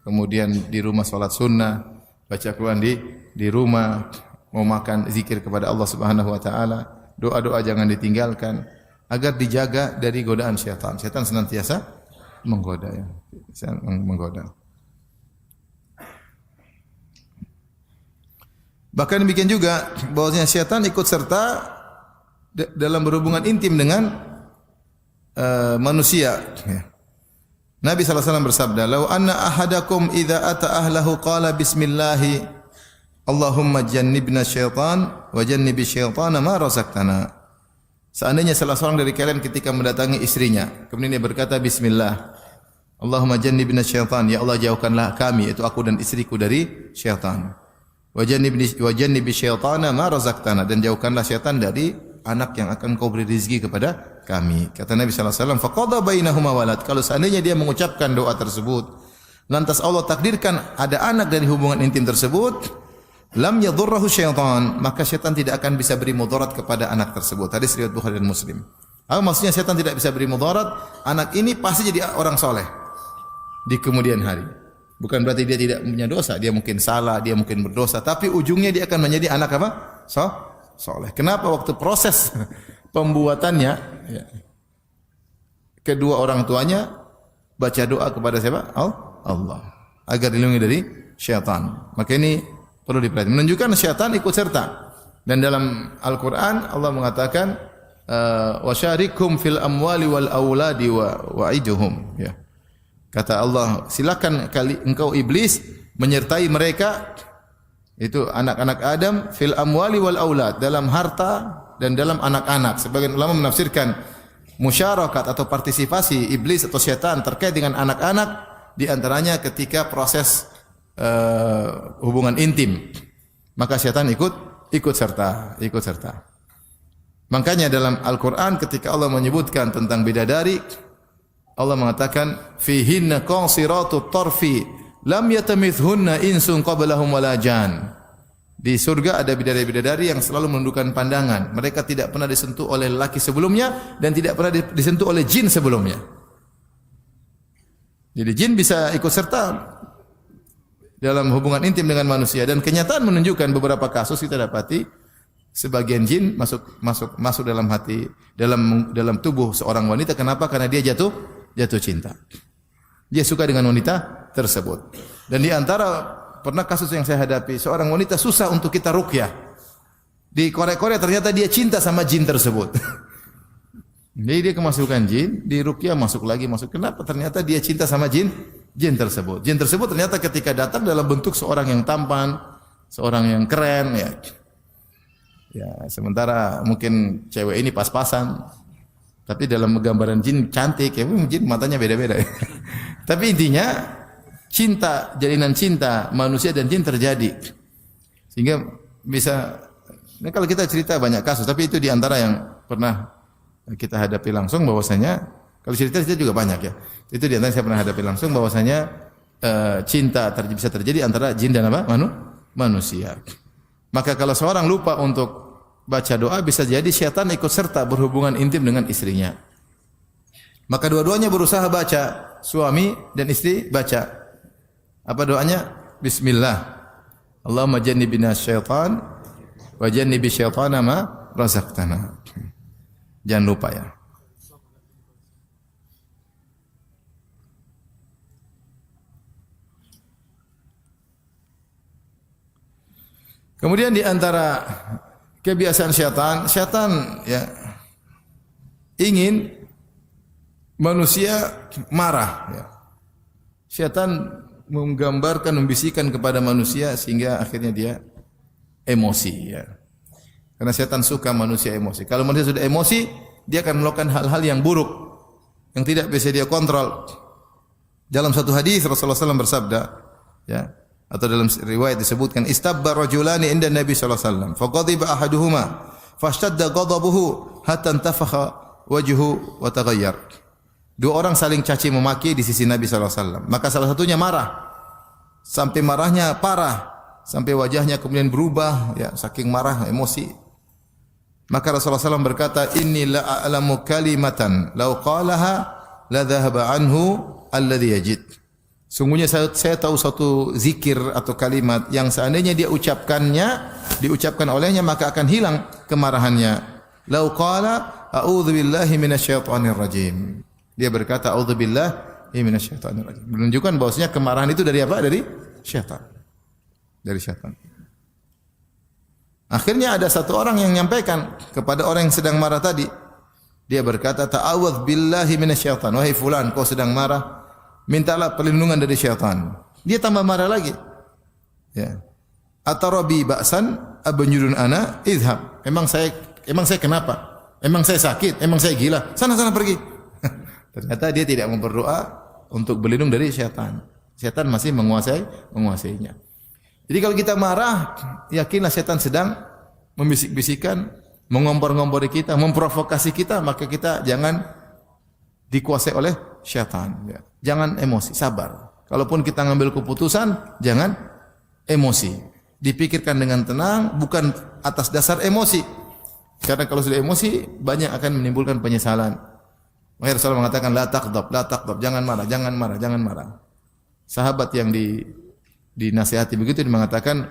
kemudian di rumah salat sunnah, baca Quran di rumah, mau makan zikir kepada Allah Subhanahu wa taala, doa-doa jangan ditinggalkan agar dijaga dari godaan syaitan. Syaitan senantiasa menggoda ya. Menggoda. Bahkan demikian juga bahwasanya syaitan ikut serta dalam berhubungan intim dengan manusia. Nabi SAW bersabda, "Lau anna ahadakum idza ata ahlahu qala bismillahi Allahumma jannibna syaitan wa jannibi syaitana ma razaqtana." Seandainya salah seorang dari kalian ketika mendatangi istrinya, kemudian dia berkata bismillah, Allahumma jannibna syaitan, ya Allah jauhkanlah kami, itu aku dan istriku dari syaitan. Wa jannibi syaitana ma razaqtana, dan jauhkanlah syaitan dari anak yang akan kau beri rezeki kepada kami. Kata Nabi sallallahu alaihi wasallam, faqada bainahuma walad. Kalau seandainya dia mengucapkan doa tersebut, lantas Allah takdirkan ada anak dari hubungan intim tersebut, lam yadhurruhu syaitan, maka syaitan tidak akan bisa beri mudarat kepada anak tersebut. Hadis riwayat Bukhari dan Muslim. Apa maksudnya syaitan tidak bisa beri mudarat? Anak ini pasti jadi orang soleh di kemudian hari. Bukan berarti dia tidak punya dosa, dia mungkin salah, dia mungkin berdosa, tapi ujungnya dia akan menjadi anak apa? Soleh. Kenapa? Waktu proses pembuatannya, ya, kedua orang tuanya baca doa kepada siapa? Allah. Agar dilindungi dari syaitan. Maka ini perlu diperhatikan. Menunjukkan syaitan ikut serta. Dan dalam Al-Quran Allah mengatakan, wasyarikum fil amwali wal auladi wa'iduhum. Ya. Kata Allah, silakan engkau iblis menyertai mereka, itu anak-anak Adam, fil amwali wal aulad, dalam harta dan dalam anak-anak. Sebagian ulama menafsirkan musyarakat atau partisipasi iblis atau syaitan terkait dengan anak-anak, di antaranya ketika proses hubungan intim, maka syaitan ikut serta. Makanya dalam Al-Quran ketika Allah menyebutkan tentang bidadari, Allah mengatakan fihinna qasiratut tarfi lam yatamithunna insun qablahum wala jan. Di surga ada bidadari-bidadari yang selalu menundukkan pandangan. Mereka tidak pernah disentuh oleh lelaki sebelumnya dan tidak pernah disentuh oleh jin sebelumnya. Jadi jin bisa ikut serta dalam hubungan intim dengan manusia, dan kenyataan menunjukkan beberapa kasus kita dapati sebagian jin masuk dalam hati, dalam tubuh seorang wanita. Kenapa? Karena dia jatuh cinta. Dia suka dengan wanita tersebut. Dan di antara pernah kasus yang saya hadapi, seorang wanita susah untuk kita ruqyah. Di Korea ternyata dia cinta sama jin tersebut. Jadi dia kemasukan jin, di ruqyah masuk. Kenapa? Ternyata dia cinta sama jin tersebut. Jin tersebut ternyata ketika datang dalam bentuk seorang yang tampan, seorang yang keren, ya. Ya, sementara mungkin cewek ini pas-pasan. Tapi dalam gambaran jin cantik, ya jin matanya beda-beda. Tapi intinya jalinan cinta manusia dan jin terjadi. Sehingga bisa, nah kalau kita cerita banyak kasus, tapi itu diantara yang pernah kita hadapi langsung, bahwasanya kalau cerita juga banyak ya. Itu diantara yang saya pernah hadapi langsung, bahwasanya cinta bisa terjadi antara jin dan manusia. Maka kalau seorang lupa untuk baca doa, bisa jadi syaitan ikut serta berhubungan intim dengan istrinya. Maka dua-duanya berusaha baca, suami dan istri baca. Apa doanya? Bismillah. Allahumma jannibna syaitan wa jannibi syaitana ma razaqtana. Jangan lupa ya. Kemudian di antara kebiasaan syaitan ya ingin manusia marah ya. Syaitan menggambarkan, membisikkan kepada manusia sehingga akhirnya dia emosi ya. Karena syaitan suka manusia emosi. Kalau manusia sudah emosi, dia akan melakukan hal-hal yang buruk yang tidak bisa dia kontrol. Dalam satu hadis Rasulullah SAW bersabda ya, atau dalam riwayat disebutkan istabba rajulani inda Nabi sallallahu alaihi wasallam faqadiba ahaduhuma fashtadda ghadabuhu hatta intafakha wajhu wa taghayyar. Dua orang saling caci memaki di sisi Nabi sallallahu alaihi wasallam, maka salah satunya marah sampai marahnya parah, sampai wajahnya kemudian berubah ya, saking marah emosi. Maka Rasulullah SAW berkata, inni la a'lamu kalimatan law qalaha la dhahaba anhu alladhi yajid. Sungguhnya saya tahu satu zikir atau kalimat yang seandainya dia diucapkan olehnya maka akan hilang kemarahannya. Lau qala a'udzu billahi minasyaitonir rajim. Dia berkata a'udzu billahi minasyaitonir rajim. Menunjukkan bahwasanya kemarahan itu dari apa? Dari syaitan. Dari syaitan. Akhirnya ada satu orang yang menyampaikan kepada orang yang sedang marah tadi. Dia berkata ta'awudz billahi minasyaiton. Wahai fulan, kau sedang marah, mintalah perlindungan dari syaitan. Dia tambah marah lagi. Ya. Atarabi ba'san abanyurun ana idhab. Emang saya kenapa? Emang saya sakit? Emang saya gila? Sana pergi. Ternyata dia tidak mau berdoa untuk berlindung dari syaitan. Syaitan masih menguasainya. Jadi kalau kita marah, yakinlah syaitan sedang membisik-bisikan, mengompor-ngompori kita, memprovokasi kita, maka kita jangan dikuasai oleh syaitan. Ya. Jangan emosi, sabar. Kalaupun kita ngambil keputusan, jangan emosi. Dipikirkan dengan tenang, bukan atas dasar emosi. Karena kalau sudah emosi, banyak akan menimbulkan penyesalan. Makanya Rasulullah mengatakan, la taqdab, jangan marah. Sahabat yang dinasihati begitu, dia mengatakan,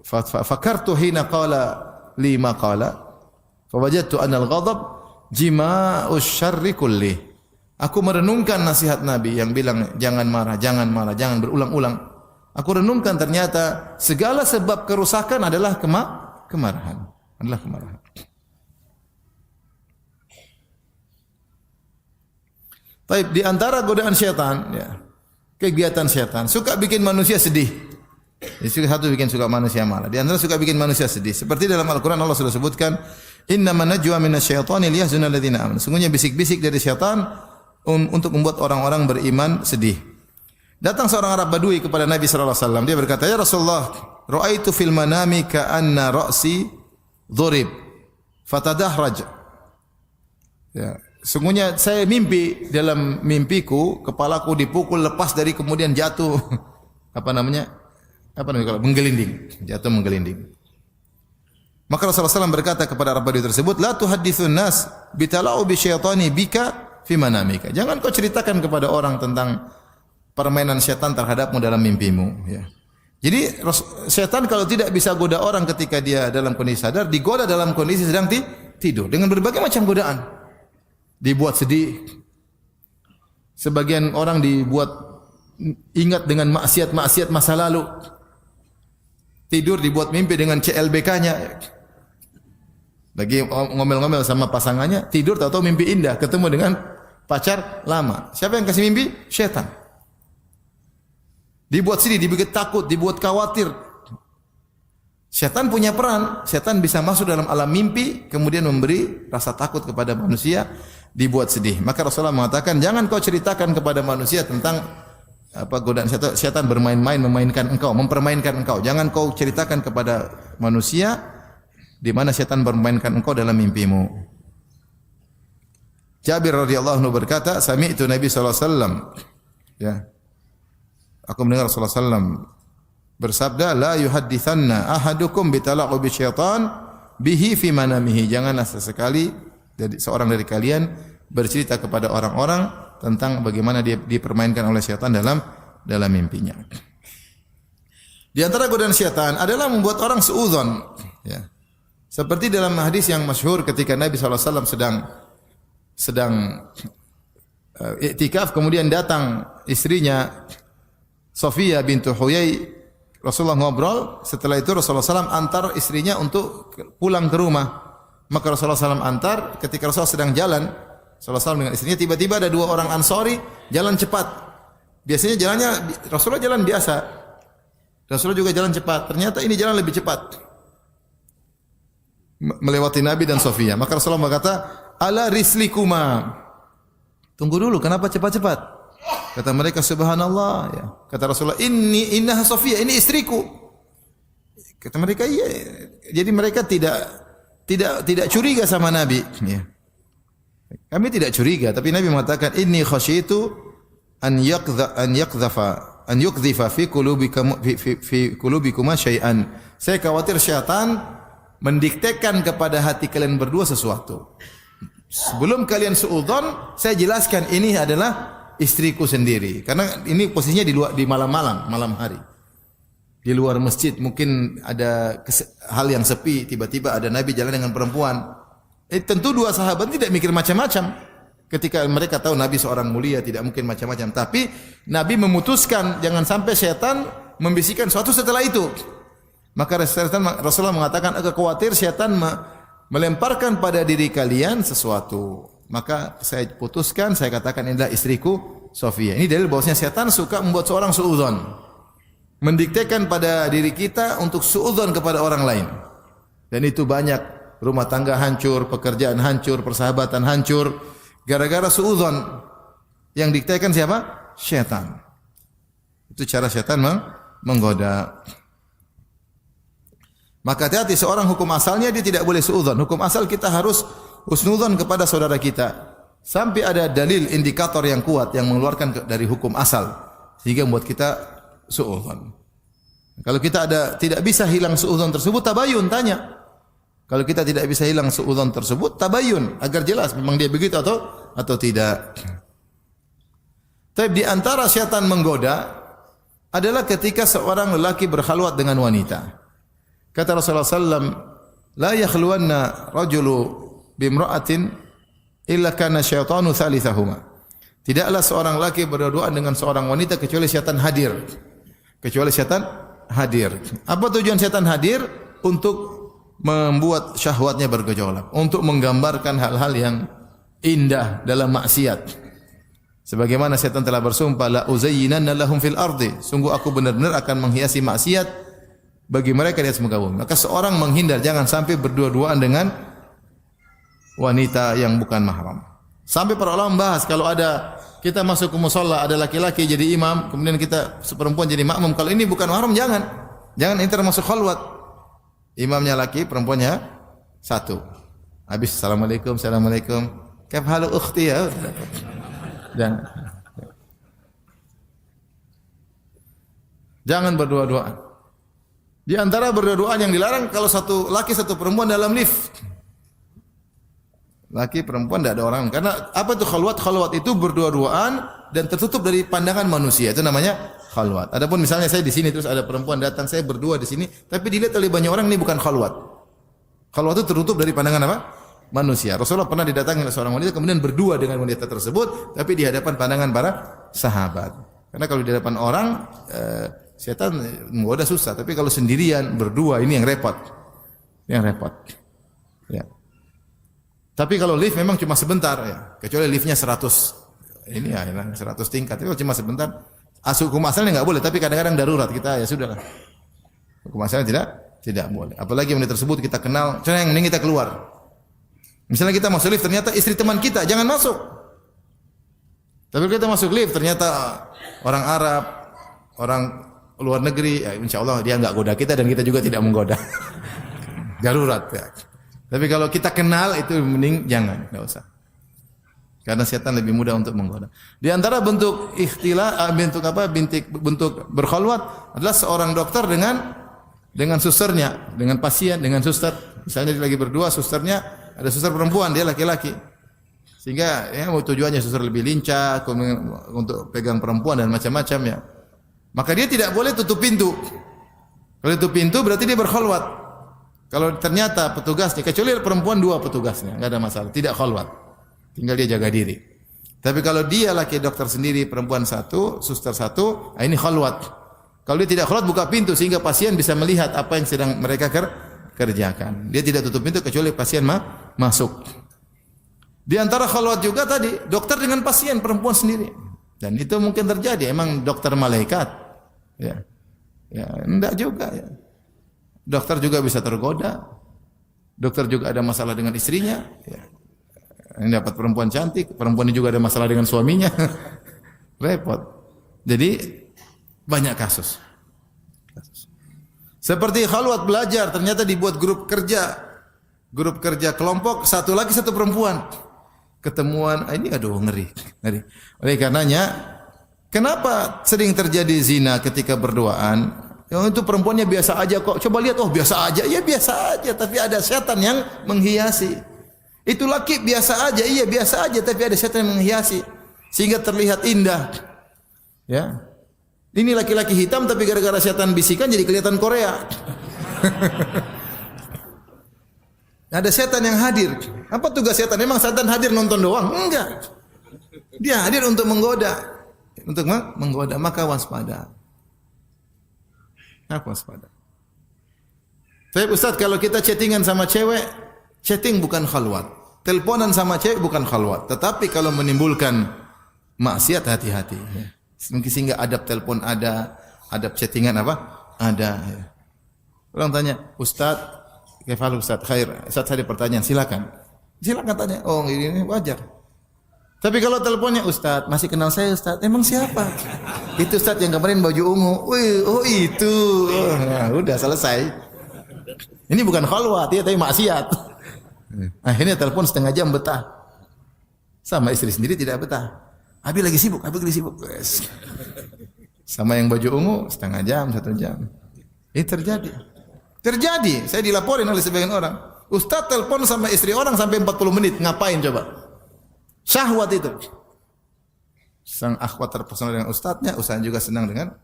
fakartu hina qala li ma qala, fawajadtu anna al-ghadab jima'us syarri kulli. Aku merenungkan nasihat Nabi yang bilang jangan marah, jangan berulang-ulang. Aku renungkan ternyata segala sebab kerusakan adalah kemarahan. Baik, di antara godaan syaitan ya, kegiatan syaitan suka bikin manusia sedih. Satu bikin suka manusia marah. Di antara suka bikin manusia sedih. Seperti dalam Al-Qur'an Allah sudah sebutkan, innaman najwa minasyaitani liyahzuna alladziina amanu. Sungguhnya bisik-bisik dari syaitan untuk membuat orang-orang beriman sedih. Datang seorang Arab Badui kepada Nabi sallallahu alaihi wasallam. Dia berkata, "Ya Rasulullah, ra'aitu fil manami ka'anna ra'si dhurib fatadahraj." Ya, sungguhnya saya mimpi, dalam mimpiku kepalaku dipukul lepas dari kemudian jatuh kalau menggelinding, jatuh menggelinding. Maka Rasulullah SAW berkata kepada Arab Badui tersebut, la tuhadditsun nas bitala'ubi syaitani bika fi manamika. Jangan kau ceritakan kepada orang tentang permainan syaitan terhadapmu dalam mimpimu. Ya. Jadi syaitan kalau tidak bisa goda orang ketika dia dalam kondisi sadar, digoda dalam kondisi sedang tidur dengan berbagai macam godaan. Dibuat sedih. Sebagian orang dibuat ingat dengan maksiat-maksiat masa lalu. Tidur dibuat mimpi dengan CLBK-nya. Lagi ngomel-ngomel sama pasangannya, tidur tahu-tahu mimpi indah, ketemu dengan pacar lama. Siapa yang kasih mimpi? Syaitan. Dibuat sedih, dibuat takut, dibuat khawatir. Syaitan punya peran. Syaitan bisa masuk dalam alam mimpi, kemudian memberi rasa takut kepada manusia, dibuat sedih. Maka Rasulullah mengatakan, jangan kau ceritakan kepada manusia tentang godaan syaitan bermain-main, mempermainkan engkau. Jangan kau ceritakan kepada manusia di mana syaitan bermainkan engkau dalam mimpimu. Jabir radhiyallahu anhu berkata, sami'tu Nabi sallallahu alaihi wasallam, ya. Aku mendengar Rasulullah sallallahu bersabda, la yuhadditsanna ahadukum bitala'ubi syaitan bihi fi manamihi. Janganlah sesekali seorang dari kalian bercerita kepada orang-orang tentang bagaimana dia dipermainkan oleh syaitan dalam mimpinya. Di antara godaan syaitan adalah membuat orang suudzon, ya. Seperti dalam hadis yang masyhur ketika Nabi SAW sedang iktikaf, kemudian datang istrinya Sofia bintu Huyai, Rasulullah ngobrol, setelah itu Rasulullah SAW antar istrinya untuk pulang ke rumah. Maka Rasulullah SAW antar, ketika Rasulullah sedang jalan, Rasulullah SAW dengan istrinya, tiba-tiba ada dua orang Ansori jalan cepat. Biasanya jalannya, Rasulullah jalan biasa, Rasulullah juga jalan cepat, ternyata ini jalan lebih cepat, melewati Nabi dan Sofia. Maka Rasulullah berkata, ala rislikuma, tunggu dulu, kenapa cepat-cepat? Kata mereka, subhanallah, ya. Kata Rasulullah, innaha Sofia, ini istriku. Kata mereka, iya. Jadi mereka tidak curiga sama Nabi, ya. Kami tidak curiga, tapi Nabi mengatakan, inni khasyitu an yukdhifa fi qulubikuma syai'an. Saya khawatir syaitan mendiktekan kepada hati kalian berdua sesuatu. Sebelum kalian suudzon, saya jelaskan ini adalah istriku sendiri. Karena ini posisinya di malam hari. Di luar masjid, mungkin ada hal yang sepi, tiba-tiba ada Nabi jalan dengan perempuan. Tentu dua sahabat tidak mikir macam-macam. Ketika mereka tahu Nabi seorang mulia, tidak mungkin macam-macam. Tapi Nabi memutuskan jangan sampai syaitan membisikkan sesuatu setelah itu. Maka Rasulullah mengatakan, agak khawatir syaitan melemparkan pada diri kalian sesuatu. Maka saya putuskan, saya katakan inilah istriku Sofia. Ini dalil bahwasanya setan suka membuat seorang suudzon, mendiktekan pada diri kita untuk suudzon kepada orang lain. Dan itu banyak, rumah tangga hancur, pekerjaan hancur, persahabatan hancur gara-gara suudzon. Yang diktekan siapa? Setan. Itu cara setan menggoda. Maka hati-hati, seorang hukum asalnya dia tidak boleh suudzon. Hukum asal kita harus husnudzon kepada saudara kita sampai ada dalil indikator yang kuat yang mengeluarkan dari hukum asal sehingga membuat kita suudzon. Kalau kita tidak bisa hilang suudzon tersebut, tabayun, tanya. Kalau kita tidak bisa hilang suudzon tersebut, tabayun agar jelas memang dia begitu atau tidak. Tapi di antara syaitan menggoda adalah ketika seorang lelaki berkhalwat dengan wanita. Kata Rasulullah sallallahu la yakhluwanna rajulu bimra'atin illa kana syaitanu thalithahuma. Tidaklah seorang laki berduaan dengan seorang wanita kecuali syaitan hadir. Apa tujuan syaitan hadir? Untuk membuat syahwatnya bergejolak, untuk menggambarkan hal-hal yang indah dalam maksiat. Sebagaimana syaitan telah bersumpah, la uzayyinanna lahum fil ardi, sungguh aku benar-benar akan menghiasi maksiat bagi mereka di atas muka bumi. Maka seorang menghindar jangan sampai berdua-duaan dengan wanita yang bukan mahram. Sampai para ulama bahas, kalau ada kita masuk ke musalla, ada laki-laki jadi imam, kemudian kita perempuan jadi makmum, kalau ini bukan mahram jangan ini termasuk khalwat. Imamnya laki, perempuannya satu. Habis assalamualaikum, kaif halu ukhti ya. Jangan berdua-duaan. Di antara berdua-duaan yang dilarang kalau satu laki satu perempuan dalam lift. Laki perempuan tidak ada orang. Karena apa itu khalwat? Khalwat itu berdua-duaan dan tertutup dari pandangan manusia. Itu namanya khalwat. Adapun misalnya saya di sini terus ada perempuan datang, saya berdua di sini, tapi dilihat oleh banyak orang, ini bukan khalwat. Khalwat itu tertutup dari pandangan apa? Manusia. Rasulullah pernah didatangi oleh seorang wanita kemudian berdua dengan wanita tersebut, tapi di hadapan pandangan para sahabat. Karena kalau di hadapan orang setan menggoda susah, tapi kalau sendirian berdua ini yang repot. Ya. Tapi kalau lift memang cuma sebentar ya, kecuali liftnya 100. Ini ya 100 tingkat. Tapi kalau cuma sebentar, hukum asalnya enggak boleh, tapi kadang-kadang darurat kita ya sudahlah. Hukum asalnya tidak boleh. Apalagi wanita tersebut kita kenal, mending kita keluar. Misalnya kita masuk lift ternyata istri teman kita, jangan masuk. Tapi kita masuk lift ternyata orang Arab, orang luar negeri, ya insyaallah dia enggak goda kita dan kita juga tidak menggoda. Darurat ya. Tapi kalau kita kenal itu mending jangan, enggak usah. Karena setan lebih mudah untuk menggoda. Di antara bentuk bentuk berkhalwat adalah seorang dokter dengan susternya, dengan pasien, dengan suster. Misalnya dia lagi berdua, susternya ada suster perempuan, dia laki-laki. Sehingga ya tujuannya suster lebih lincah untuk pegang perempuan dan macam-macam ya. Maka dia tidak boleh tutup pintu. Kalau tutup pintu berarti dia berkhalwat. Kalau ternyata petugasnya, kecuali perempuan 2 petugasnya, enggak ada masalah, tidak khalwat. Tinggal dia jaga diri. Tapi kalau dia laki dokter sendiri, perempuan 1, suster 1, ini khalwat. Kalau dia tidak khalwat, buka pintu sehingga pasien bisa melihat apa yang sedang mereka kerjakan. Dia tidak tutup pintu kecuali pasien masuk. Di antara khalwat juga tadi, dokter dengan pasien perempuan sendiri. Dan itu mungkin terjadi, emang dokter malaikat. Ya. Ya, enggak juga ya. Dokter juga bisa tergoda. Dokter juga ada masalah dengan istrinya, ya. Ini dapat perempuan cantik, perempuan ini juga ada masalah dengan suaminya. Repot. Jadi banyak kasus. Seperti khalwat belajar, ternyata dibuat grup kerja. Grup kerja kelompok, 1 laki 1 perempuan. Ketemuan, ini aduh ngeri. Oleh karenanya, kenapa sering terjadi zina ketika berduaan? Yang itu perempuannya biasa aja kok. Coba lihat, oh biasa aja. Ya biasa aja, tapi ada setan yang menghiasi. Itu laki biasa aja, iya biasa aja, tapi ada setan yang menghiasi sehingga terlihat indah. Ya. Ini laki-laki hitam tapi gara-gara setan bisikan jadi kelihatan Korea. Ada setan yang hadir. Apa tugas setan? Memang setan hadir nonton doang? Enggak. Dia hadir untuk menggoda. Untuk menggoda, maka waspada. Apa waspada? Tapi Ustaz, kalau kita chattingan sama cewek, chatting bukan khalwat. Teleponan sama cewek bukan khalwat. Tetapi kalau menimbulkan maksiat, hati-hati. Mungkin sehingga adab telepon ada, adab chattingan apa? Ada. Orang tanya, Ustaz, kefal Ustaz, khair. Ustaz ada pertanyaan, silakan. Silakan tanya. Oh, ini wajar. Tapi kalau teleponnya, Ustaz, masih kenal saya Ustaz? Emang siapa? Itu Ustaz yang kemarin baju ungu. Wih, oh itu. Oh, nah, udah selesai. Ini bukan khalwat, ya, tapi maksiat. Akhirnya telepon setengah jam betah. Sama istri sendiri tidak betah. Abi lagi sibuk. Yes. Sama yang baju ungu setengah jam, 1 jam. Ini terjadi. Saya dilaporin oleh sebagian orang. Ustaz telepon sama istri orang sampai 40 menit. Ngapain coba? Syahwat itu. Sang akhwat terpesona dengan ustaznya, ustaznya juga senang dengan,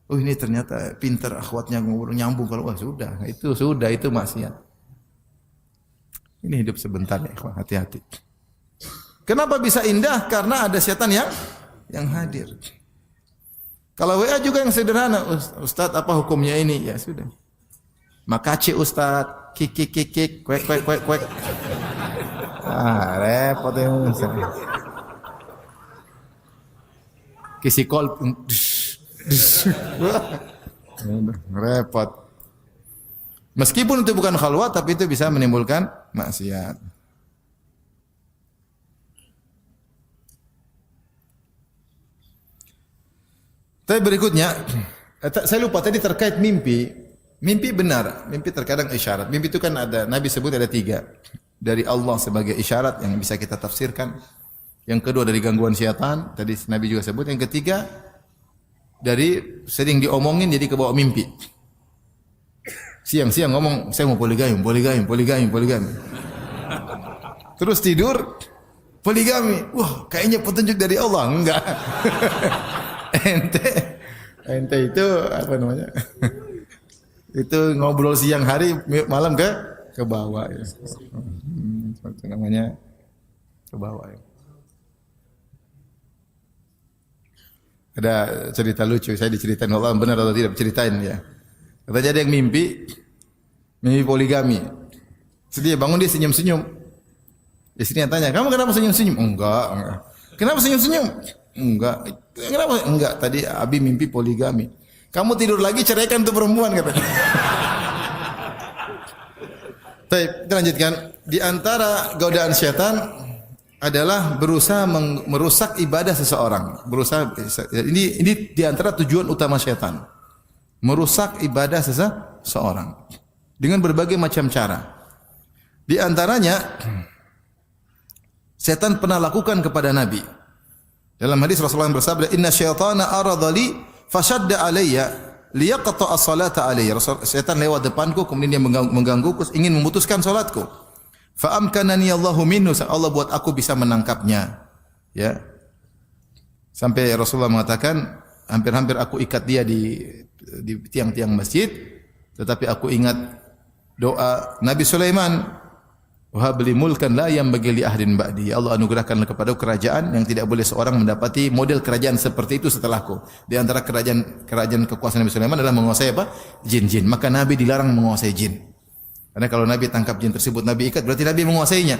oh ini ternyata pintar akhwatnya nyambung. Kalau sudah, itu maksiat. Ini hidup sebentar ya, hati-hati. Kenapa bisa indah? Karena ada setan yang hadir. Kalau WA juga yang sederhana, Ustaz apa hukumnya ini? Ya sudah. Makasih Ustaz, kik, kwek. Repot ya. Kisi call, repot. Meskipun itu bukan khalwat, tapi itu bisa menimbulkan maksiat. Tapi berikutnya, saya lupa tadi terkait mimpi. Mimpi benar, mimpi terkadang isyarat. Mimpi itu kan ada, Nabi sebut ada 3. Dari Allah sebagai isyarat yang bisa kita tafsirkan. Yang kedua dari gangguan syaitan, tadi Nabi juga sebut. Yang ketiga, dari sering diomongin jadi kebawa mimpi. Siang-siang ngomong, saya mau poligami. Terus tidur, poligami. Wah, kayaknya petunjuk dari Allah. Enggak. Ente itu apa namanya? Itu ngobrol siang hari, malam ke bawah ya. Itu namanya ke bawah ya. Ada cerita lucu, saya diceritain Allah benar atau tidak ceritain ya. Katanya ada yang mimpi poligami. Sedih bangun dia senyum-senyum. Istrinya tanya, "Kamu kenapa senyum-senyum?" Enggak. Kenapa senyum-senyum? Enggak. Kenapa? Enggak. Tadi Abi mimpi poligami. Kamu tidur lagi ceraikan tuh perempuan katanya. Baik, kita lanjutkan. Di antara godaan syaitan adalah berusaha merusak ibadah seseorang. Ini di antara tujuan utama syaitan. Merusak ibadah seseorang dengan berbagai macam cara. Di antaranya setan pernah lakukan kepada Nabi. Dalam hadis Rasulullah bersabda, "Inna syaitana arada li fashadda alayya liyaqta'a as-salata alayya." Setan lewat depanku kemudian dia menggangguku, ingin memutuskan salatku. Fa amkanani Allahu minhu, Allah buat aku bisa menangkapnya. Ya. Sampai Rasulullah mengatakan, hampir-hampir aku ikat dia di tiang-tiang masjid, tetapi aku ingat doa Nabi Sulaiman, wa habli mulkan la yanbaghi li ahadin ba'di. Ya Allah, anugerahkanlah kepada kerajaan yang tidak boleh seorang mendapati model kerajaan seperti itu setelahku. Di antara kerajaan kekuasaan Nabi Sulaiman adalah menguasai apa? Jin-jin. Maka Nabi dilarang menguasai jin. Karena kalau Nabi tangkap jin tersebut, Nabi ikat, berarti Nabi menguasainya.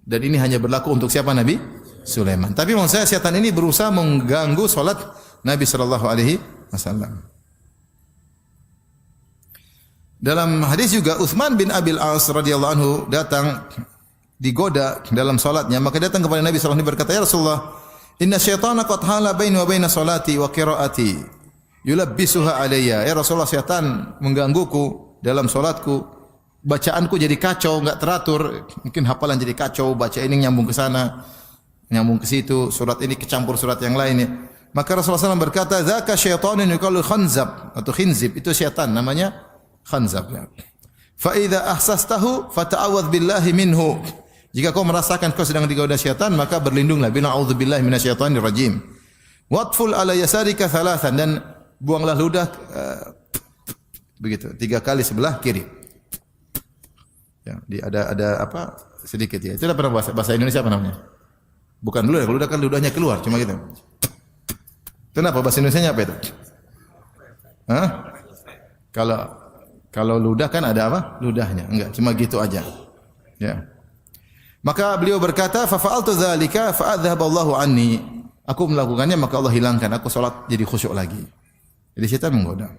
Dan ini hanya berlaku untuk siapa? Nabi Sulaiman. Tapi maksud saya setan ini berusaha mengganggu salat Nabi sallallahu alaihi wasallam. Dalam hadis juga Utsman bin Abil As radhiyallahu anhu datang digoda dalam salatnya, maka datang kepada Nabi sallallahu alaihi wasallam berkata, "Ya Rasulullah, inna syaitana qad hala baini wa baina salati wa qiraati yulabbisuha alayya." Ya Rasulullah, syaitan menggangguku dalam salatku. Bacaanku jadi kacau, enggak teratur. Mungkin hafalan jadi kacau, baca ini nyambung ke sana, nyambung ke situ, surat ini kecampur surat yang lain. Maka Rasulullah SAW berkata, "Dzaka syaitanun yuqalu khanzab," atau khinzib, itu syaitan namanya khanzab. Fa idza ahsastahu fata'awadz billahi minhu. Jika kau merasakan kau sedang digoda syaitan, maka berlindunglah, bina'udzubillahi minasyaitonir rajim. Watful ala yasarika thalathan, dan buanglah ludah begitu 3 kali sebelah kiri. Ya, ada apa sedikit ya. Itu ada pernah bahasa Indonesia apa namanya? Bukan ludah kan ludahnya keluar, cuma gitu. Kenapa bahasa Indonesianya apa itu? Hah? Kalau ludah kan ada apa? Ludahnya. Enggak, cuma gitu aja. Ya. Maka beliau berkata, "Fa fa'altu dzalika fa adzhaballahu anni." Aku melakukannya maka Allah hilangkan. Aku salat jadi khusyuk lagi. Jadi syaitan menggoda.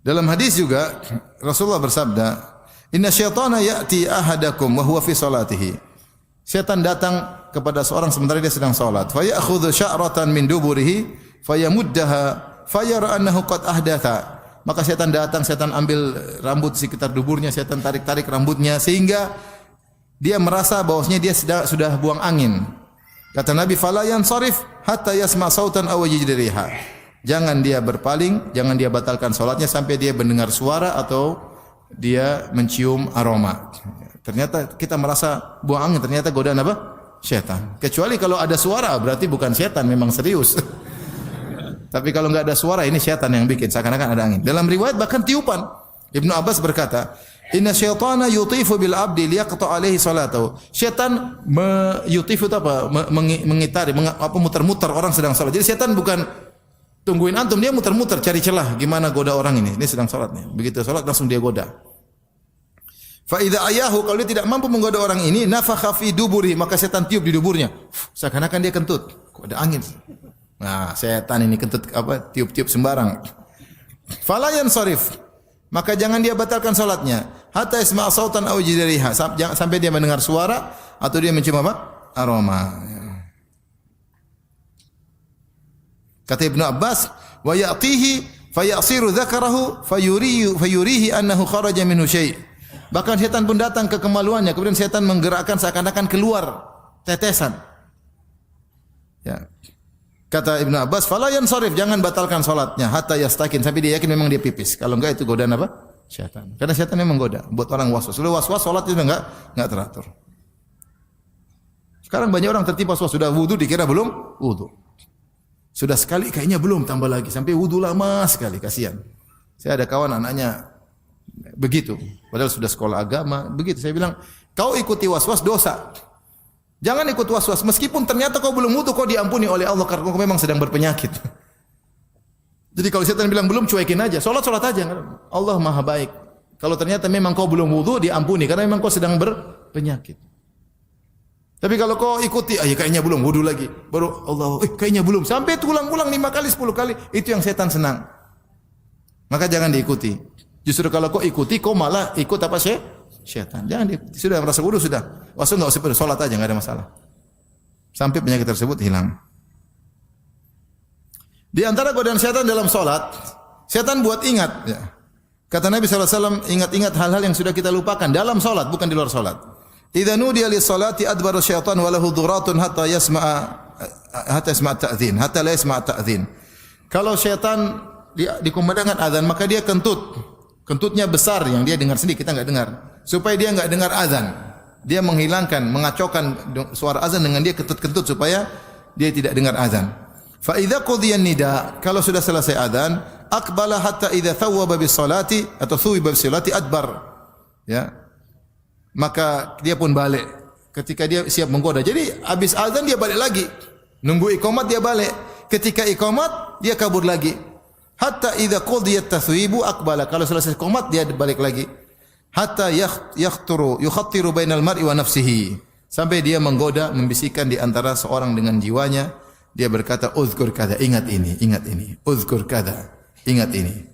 Dalam hadis juga Rasulullah bersabda, "Inna syaitana ya'ti ahadakum wa huwa fi salatihi." Syaitan datang kepada seorang sementara dia sedang salat. Fa ya'khudhu sya'ratan min duburihi fayamuddaha fayara annahu qad ahdatha. Maka syaitan datang, syaitan ambil rambut sekitar duburnya, syaitan tarik-tarik rambutnya sehingga dia merasa bahwasanya dia sudah buang angin. Kata Nabi, "Fala yansarif hatta yasma' sautan aw yajid riha." Jangan dia berpaling, jangan dia batalkan salatnya sampai dia mendengar suara atau dia mencium aroma. Ternyata kita merasa buang angin, ternyata godaan apa? Syaitan. Kecuali kalau ada suara, berarti bukan syaitan, memang serius. Tapi kalau enggak ada suara, ini syaitan yang bikin, seakan-akan ada angin. Dalam riwayat bahkan tiupan. Ibnu Abbas berkata, "Inna syaitana yutifu bil abdi liyaqta alaihi salatahu." Syaitan yutifu itu apa? Mengitari, muter-muter orang sedang salat. Jadi syaitan bukan tungguin antum, dia muter-muter cari celah gimana goda orang ini. Ini sedang salat nih. Begitu salat langsung dia goda. Fa idza ayahu, kalau dia tidak mampu menggoda orang ini, nafakha fi duburi, maka setan tiup di duburnya. Seakan-akan dia kentut. Kok ada angin? Nah, setan ini kentut apa? Tiup-tiup sembarang. Fala yansarif, maka jangan dia batalkan salatnya. Hatta isma' sautan aw jidariha, sampai dia mendengar suara atau dia mencium apa? Aroma. Kata Ibnu Abbas, wa ya'tihi fayasiru dzakarahu fayurihi annahu kharaja minhu syai'. Bahkan setan pun datang ke kemaluannya, kemudian setan menggerakkan seakan-akan keluar tetesan. Ya. Kata Ibnu Abbas, fala yansarif, jangan batalkan salatnya hatta yastakin, sampai dia yakin memang dia pipis. Kalau enggak itu godaan apa? Syaitan. Karena syaitan memang goda, buat orang waswas. Kalau waswas salat itu enggak teratur. Sekarang banyak orang tertipu waswas, sudah wudu dikira belum wudu. Sudah sekali kayaknya belum, tambah lagi sampai wudu lama sekali, kasihan. Saya ada kawan anaknya begitu, padahal sudah sekolah agama, begitu. Saya bilang, kau ikuti waswas dosa. Jangan ikut waswas, meskipun ternyata kau belum wudu, kau diampuni oleh Allah karena kau memang sedang berpenyakit. Jadi kalau setan bilang belum, cuekin aja, salat aja. Allah Maha baik. Kalau ternyata memang kau belum wudu, diampuni karena memang kau sedang berpenyakit. Tapi kalau kau ikuti, kayaknya belum, wudu lagi. Baru Allah, kayaknya belum. Sampai ulang-ulang 5 kali, 10 kali. Itu yang setan senang. Maka jangan diikuti. Justru kalau kau ikuti, kau malah ikut apa syaitan. Jangan diikuti. Sudah merasa wudu, sudah. Wassu enggak usah perlu, salat aja, enggak ada masalah. Sampai penyakit tersebut hilang. Di antara godaan syaitan dalam salat, syaitan buat ingat. Ya. Kata Nabi SAW, ingat-ingat hal-hal yang sudah kita lupakan dalam salat, bukan di luar salat. Idza nudiya lis-salati adbara syaitan wa lahu dhuratun hatta yasma'a ta'dhin, hatta la yasma'a ta'dhin. Kalau syaitan dikumandangkan azan, maka dia kentut. Kentutnya besar yang dia dengar sendiri, kita enggak dengar. Supaya dia enggak dengar azan. Dia menghilangkan, mengacaukan suara azan dengan dia kentut-kentut supaya dia tidak dengar azan. Fa idza qudiya nida, kalau sudah selesai adzan, aqbala hatta idza thawwaba bis salati atau thuwiba bis salati adbar. Ya. Maka dia pun balik ketika dia siap menggoda. Jadi habis adzan dia balik lagi. Nunggu iqamat dia balik. Ketika iqamat dia kabur lagi. Hatta idza qudiyat tathwibu aqbala. Kalau selesai iqamat dia balik lagi. Hatta yukhattiru bainal mar'i wa nafsihi. Sampai dia menggoda, membisikkan di antara seorang dengan jiwanya. Dia berkata, uzkur kada, ingat ini, ingat ini. Uzkur kada, ingat ini.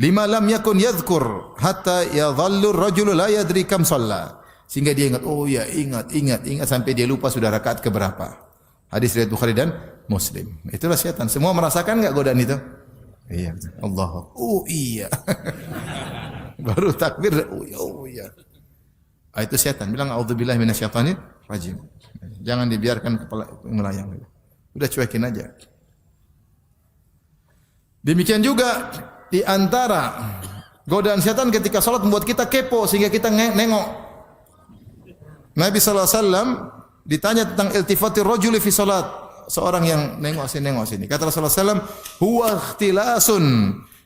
Lima lam yakun yadhkur hatta yadhallu ar-rajulu la yadri kam shalla. Sehingga dia ingat, oh ya, ingat sampai dia lupa sudah rakaat ke berapa. Hadis riwayat Bukhari dan Muslim. Itulah syaitan. Semua merasakan enggak godaan itu? Iya. Allah. Oh iya. Baru takbir, oh iya. Itu syaitan. Bilang a'udzubillahi minasyaitonir rajim. Jangan dibiarkan kepala melayang. Udah cuekin aja. Demikian juga di antara godaan syaitan ketika salat membuat kita kepo sehingga kita nengok. Nabi sallallahu alaihi wasallam ditanya tentang iltifatir rajuli fi salat, seorang yang nengok sini. Kata Rasulullah sallallahu alaihi wasallam, "Huwa ikhtilasun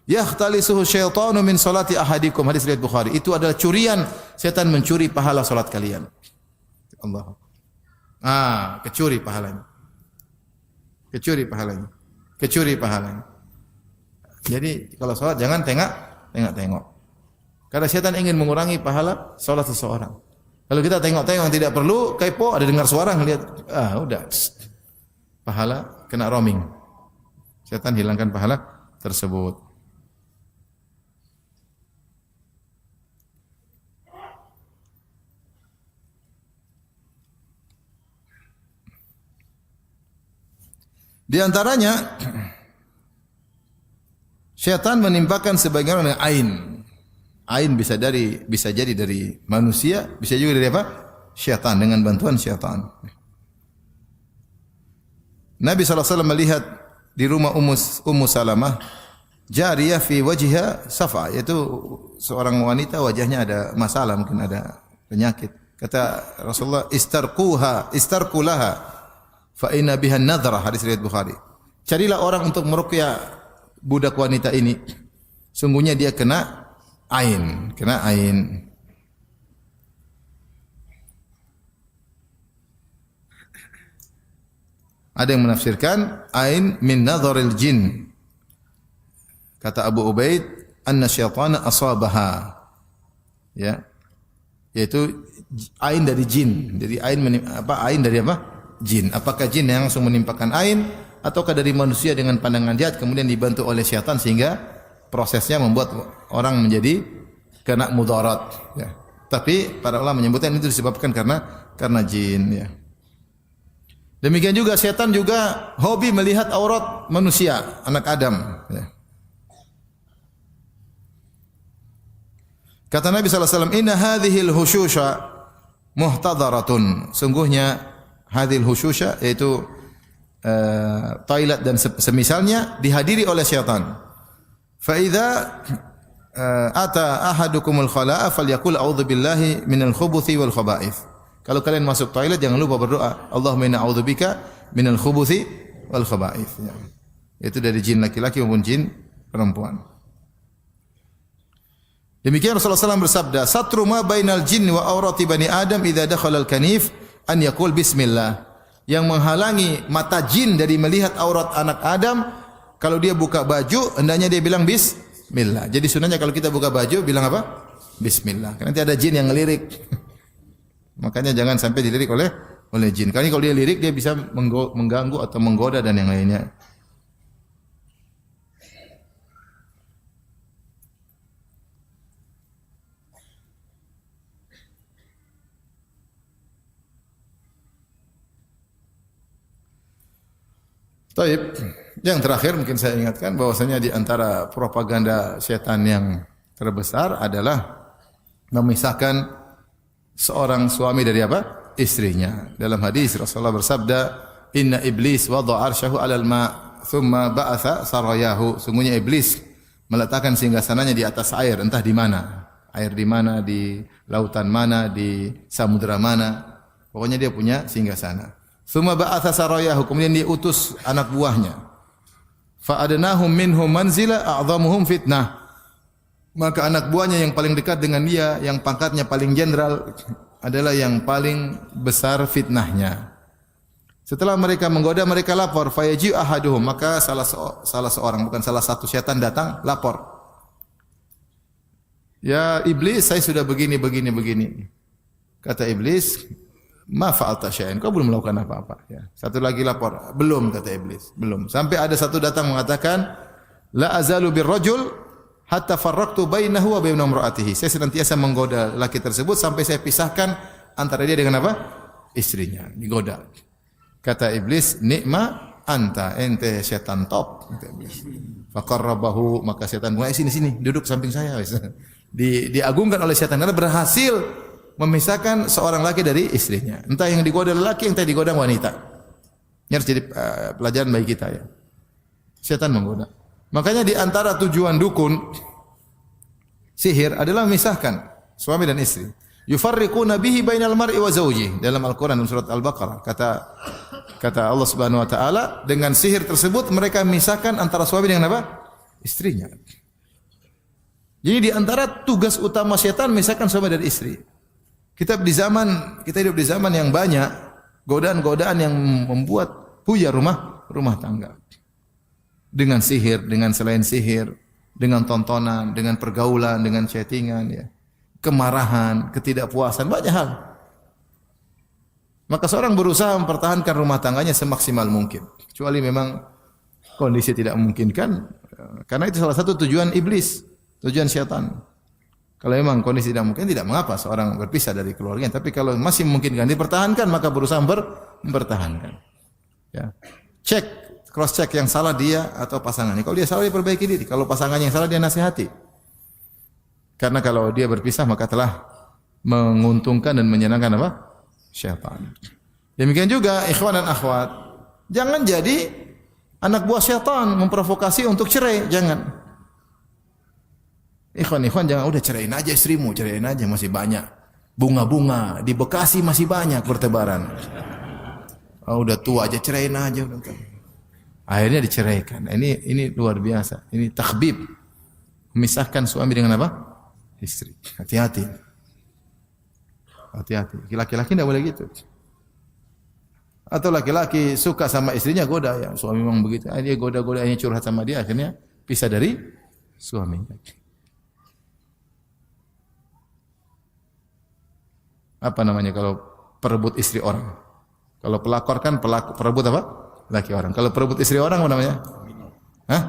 yahtalisuhu syaitanu min salati ahadikum." Hadis riwayat Bukhari. Itu adalah curian, setan mencuri pahala salat kalian. Allah. Kecuri pahalanya. Kecuri pahalanya. Jadi kalau salat jangan tengok. Karena setan ingin mengurangi pahala salat seseorang. Kalau kita tengok-tengok yang tidak perlu, kepo, ada dengar suara ngelihat, udah. Pahala kena roaming. Setan hilangkan pahala tersebut. Di antaranya syaitan menimpakan sebagian dengan ain. Ain bisa jadi dari manusia, bisa juga dari apa? Syaitan, dengan bantuan syaitan. Nabi SAW melihat di rumah Ummu Salamah jariyah fi wajhiha safa, yaitu seorang wanita wajahnya ada masalah, mungkin ada penyakit. Kata Rasulullah, istarqulaha fa inna biha nadhrah, hadis riwayat Bukhari. Carilah orang untuk meruqyah budak wanita ini. Sungguhnya dia kena ain. Ada yang menafsirkan ain min nadharil jin. Kata Abu Ubaid, anna syaitana asabaha. Ya. Yaitu ain dari jin. Jadi ain dari apa? Jin. Apakah jin yang langsung menimpakan ain ataukah dari manusia dengan pandangan jahat kemudian dibantu oleh syaitan sehingga prosesnya membuat orang menjadi kena mudarat, ya. Tapi para ulama menyebutkan itu disebabkan karena jin, ya. Demikian juga syaitan juga hobi melihat aurat manusia, anak Adam, ya. Kata Nabi sallallahu alaihi wasallam, "Inna hadhil hushusha muhtadaratun." Sungguhnya hadhil hushusha yaitu toilet dan semisalnya dihadiri oleh syaitan. Fa idza ata ahadukumul khala'a falyaqul a'udzu billahi minal khubuthi wal khaba'ith. Kalau kalian masuk toilet jangan lupa berdoa, Allahumma inna a'udzubika minal khubuthi wal khaba'ith. Ya. Itu dari jin laki-laki maupun jin perempuan. Demikian Rasulullah SAW bersabda, "Satru ma bainal jinni wa aurati bani Adam idza dakhala al-kanif an yaqul bismillah." Yang menghalangi mata jin dari melihat aurat anak Adam, kalau dia buka baju hendaknya dia bilang bismillah. Jadi sunahnya kalau kita buka baju bilang apa? Bismillah. Karena nanti ada jin yang ngelirik. Makanya jangan sampai dilirik oleh jin. Karena kalau dia lirik dia bisa mengganggu atau menggoda dan yang lainnya. Taib, yang terakhir mungkin saya ingatkan bahwasanya di antara propaganda setan yang terbesar adalah memisahkan seorang suami dari apa? Istrinya. Dalam hadis Rasulullah bersabda, "Inna iblis wada'a arsyahu 'alal ma' thumma ba'atha sarayahu." Sungguhnya iblis meletakkan singgasananya di atas air, entah di mana. Air di mana, di lautan mana, di samudera mana. Pokoknya dia punya singgasana. Tsumma ba'atha sarayahu, kemudian dia utus anak buahnya. Fa adnahum minhum manzila a'dhamuhum fitnah. Maka anak buahnya yang paling dekat dengan dia, yang pangkatnya paling jenderal adalah yang paling besar fitnahnya. Setelah mereka menggoda, mereka lapor. Fayaji ahaduhum, maka salah seorang, bukan salah satu setan datang lapor. Ya iblis, saya sudah begini. Kata iblis, ma fa'alta syai'an, kau belum melakukan apa-apa. Ya. Satu lagi lapor, belum, kata iblis, belum. Sampai ada satu datang mengatakan, la azalu birrajul hatta farraqtu bainahu wa baina imra'atihi. Saya senantiasa menggoda laki tersebut sampai saya pisahkan antara dia dengan apa? Istrinya, digoda. Kata iblis, nikma anta, ente setan top, kata iblis. Faqarrabahu, maka setan mulai sini duduk samping saya. Diagungkan oleh setan karena berhasil memisahkan seorang laki dari istrinya. Entah yang digoda laki, entah digoda wanita. Ini harus jadi pelajaran bagi kita ya. Setan menggoda. Makanya di antara tujuan dukun sihir adalah memisahkan suami dan istri. Yufarriquna bihi bainal mar'i wa zawjihi. Dalam Al-Qur'an dalam surat Al-Baqarah kata Allah Subhanahu wa taala, dengan sihir tersebut mereka memisahkan antara suami dengan apa? Istrinya. Jadi di antara tugas utama setan memisahkan suami dan istri. Kita hidup di zaman yang banyak godaan-godaan yang membuat buyar rumah tangga. Dengan sihir, dengan selain sihir, dengan tontonan, dengan pergaulan, dengan chattingan ya. Kemarahan, ketidakpuasan, banyak hal. Maka seorang berusaha mempertahankan rumah tangganya semaksimal mungkin. Kecuali memang kondisi tidak memungkinkan, karena itu salah satu tujuan iblis, tujuan syaitan. Kalau memang kondisi tidak mungkin, tidak mengapa seorang berpisah dari keluarganya. Tapi kalau masih memungkinkan dipertahankan, maka berusaha mempertahankan. Ya. Cross check yang salah dia atau pasangannya. Kalau dia salah, dia perbaiki diri. Kalau pasangannya yang salah, dia nasihati. Karena kalau dia berpisah, maka telah menguntungkan dan menyenangkan apa? Syaitan. Demikian juga ikhwan dan akhwat. Jangan jadi anak buah syaitan memprovokasi untuk cerai. Jangan. Ikhwan, jangan udah ceraiin aja istrimu, ceraiin aja, masih banyak bunga-bunga di Bekasi, masih banyak bertebaran. Udah tua aja, ceraiin aja. Akhirnya diceraikan. Ini luar biasa. Ini takhbib, memisahkan suami dengan apa? Istri. Hati-hati. Laki-laki tidak boleh gitu. Atau laki-laki suka sama istrinya, goda ya, suami memang begitu. Dia goda-godanya, curhat sama dia, akhirnya pisah dari suaminya. Apa namanya kalau perebut istri orang? Kalau pelakor kan perebut apa? Laki orang. Kalau perebut istri orang apa namanya? Hah?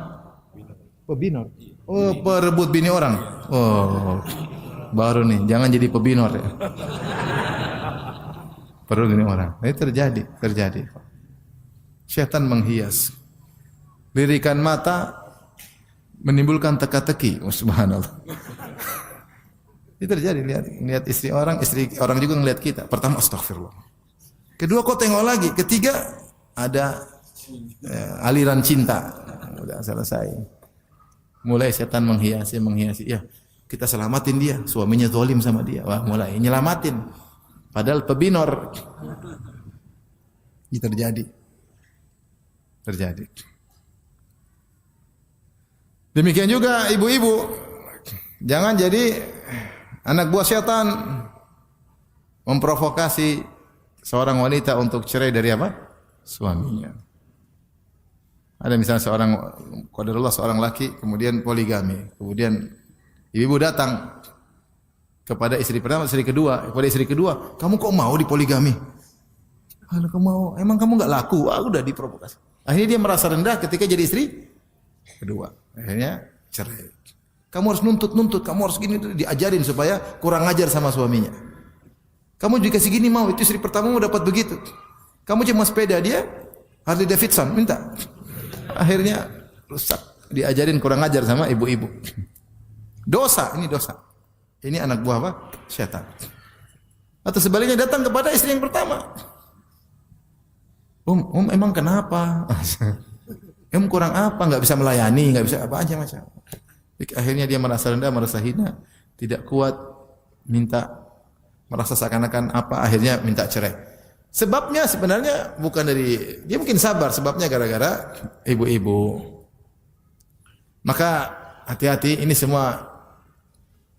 Pebinor. Oh, perebut bini orang. Oh, baru nih. Jangan jadi pebinor ya. Perebut bini orang. Ini terjadi. Syaitan menghias. Lirikan mata menimbulkan teka-teki. Oh, subhanallah. Itu terjadi, lihat istri orang juga ngelihat kita. Pertama astagfirullah. Kedua kau tengok lagi, ketiga ada aliran cinta. Udah selesai. Mulai setan menghiasi. Ya, kita selamatin dia, suaminya zalim sama dia. Wah, mulai nyelamatin. Padahal pebinor. Ini terjadi. Demikian juga ibu-ibu. Jangan jadi anak buah setan memprovokasi seorang wanita untuk cerai dari apa? Suaminya. Ada misalnya seorang laki kemudian poligami. Kemudian ibu datang kepada istri pertama, kepada istri kedua, kamu kok mau dipoligami? Kalau kamu mau, emang kamu enggak laku? Udah diprovokasi. Akhirnya dia merasa rendah ketika jadi istri kedua. Akhirnya cerai. Kamu harus nuntut, kamu harus gini, diajarin supaya kurang ajar sama suaminya. Kamu dikasih gini mau, itu istri pertama mau dapat begitu. Kamu cuma sepeda, dia Harley Davidson, minta. Akhirnya rusak, diajarin kurang ajar sama ibu-ibu. Dosa. Ini anak buah apa? Syaitan. Atau sebaliknya datang kepada istri yang pertama. Emang kenapa? Kurang apa? Enggak bisa melayani, enggak bisa apa aja macam. Akhirnya dia merasa rendah, merasa hina, tidak kuat, merasa seakan-akan apa, akhirnya minta cerai. Sebabnya sebenarnya bukan dari dia, mungkin sabar sebabnya gara-gara ibu-ibu. Maka hati-hati, ini semua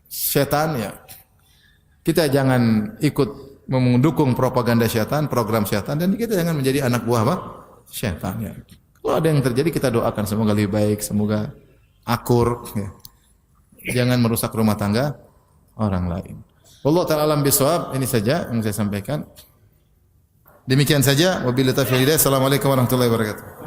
setan ya. Kita jangan ikut mendukung propaganda setan, program setan, dan kita jangan menjadi anak buah apa? Setan ya. Kalau ada yang terjadi kita doakan semoga lebih baik, semoga akur ya. Jangan merusak rumah tangga orang lain. Wallahu ta'ala alam bisawab. Ini saja yang saya sampaikan. Demikian saja. Wabillahi taufiq hidayah. Assalamualaikum warahmatullahi wabarakatuh.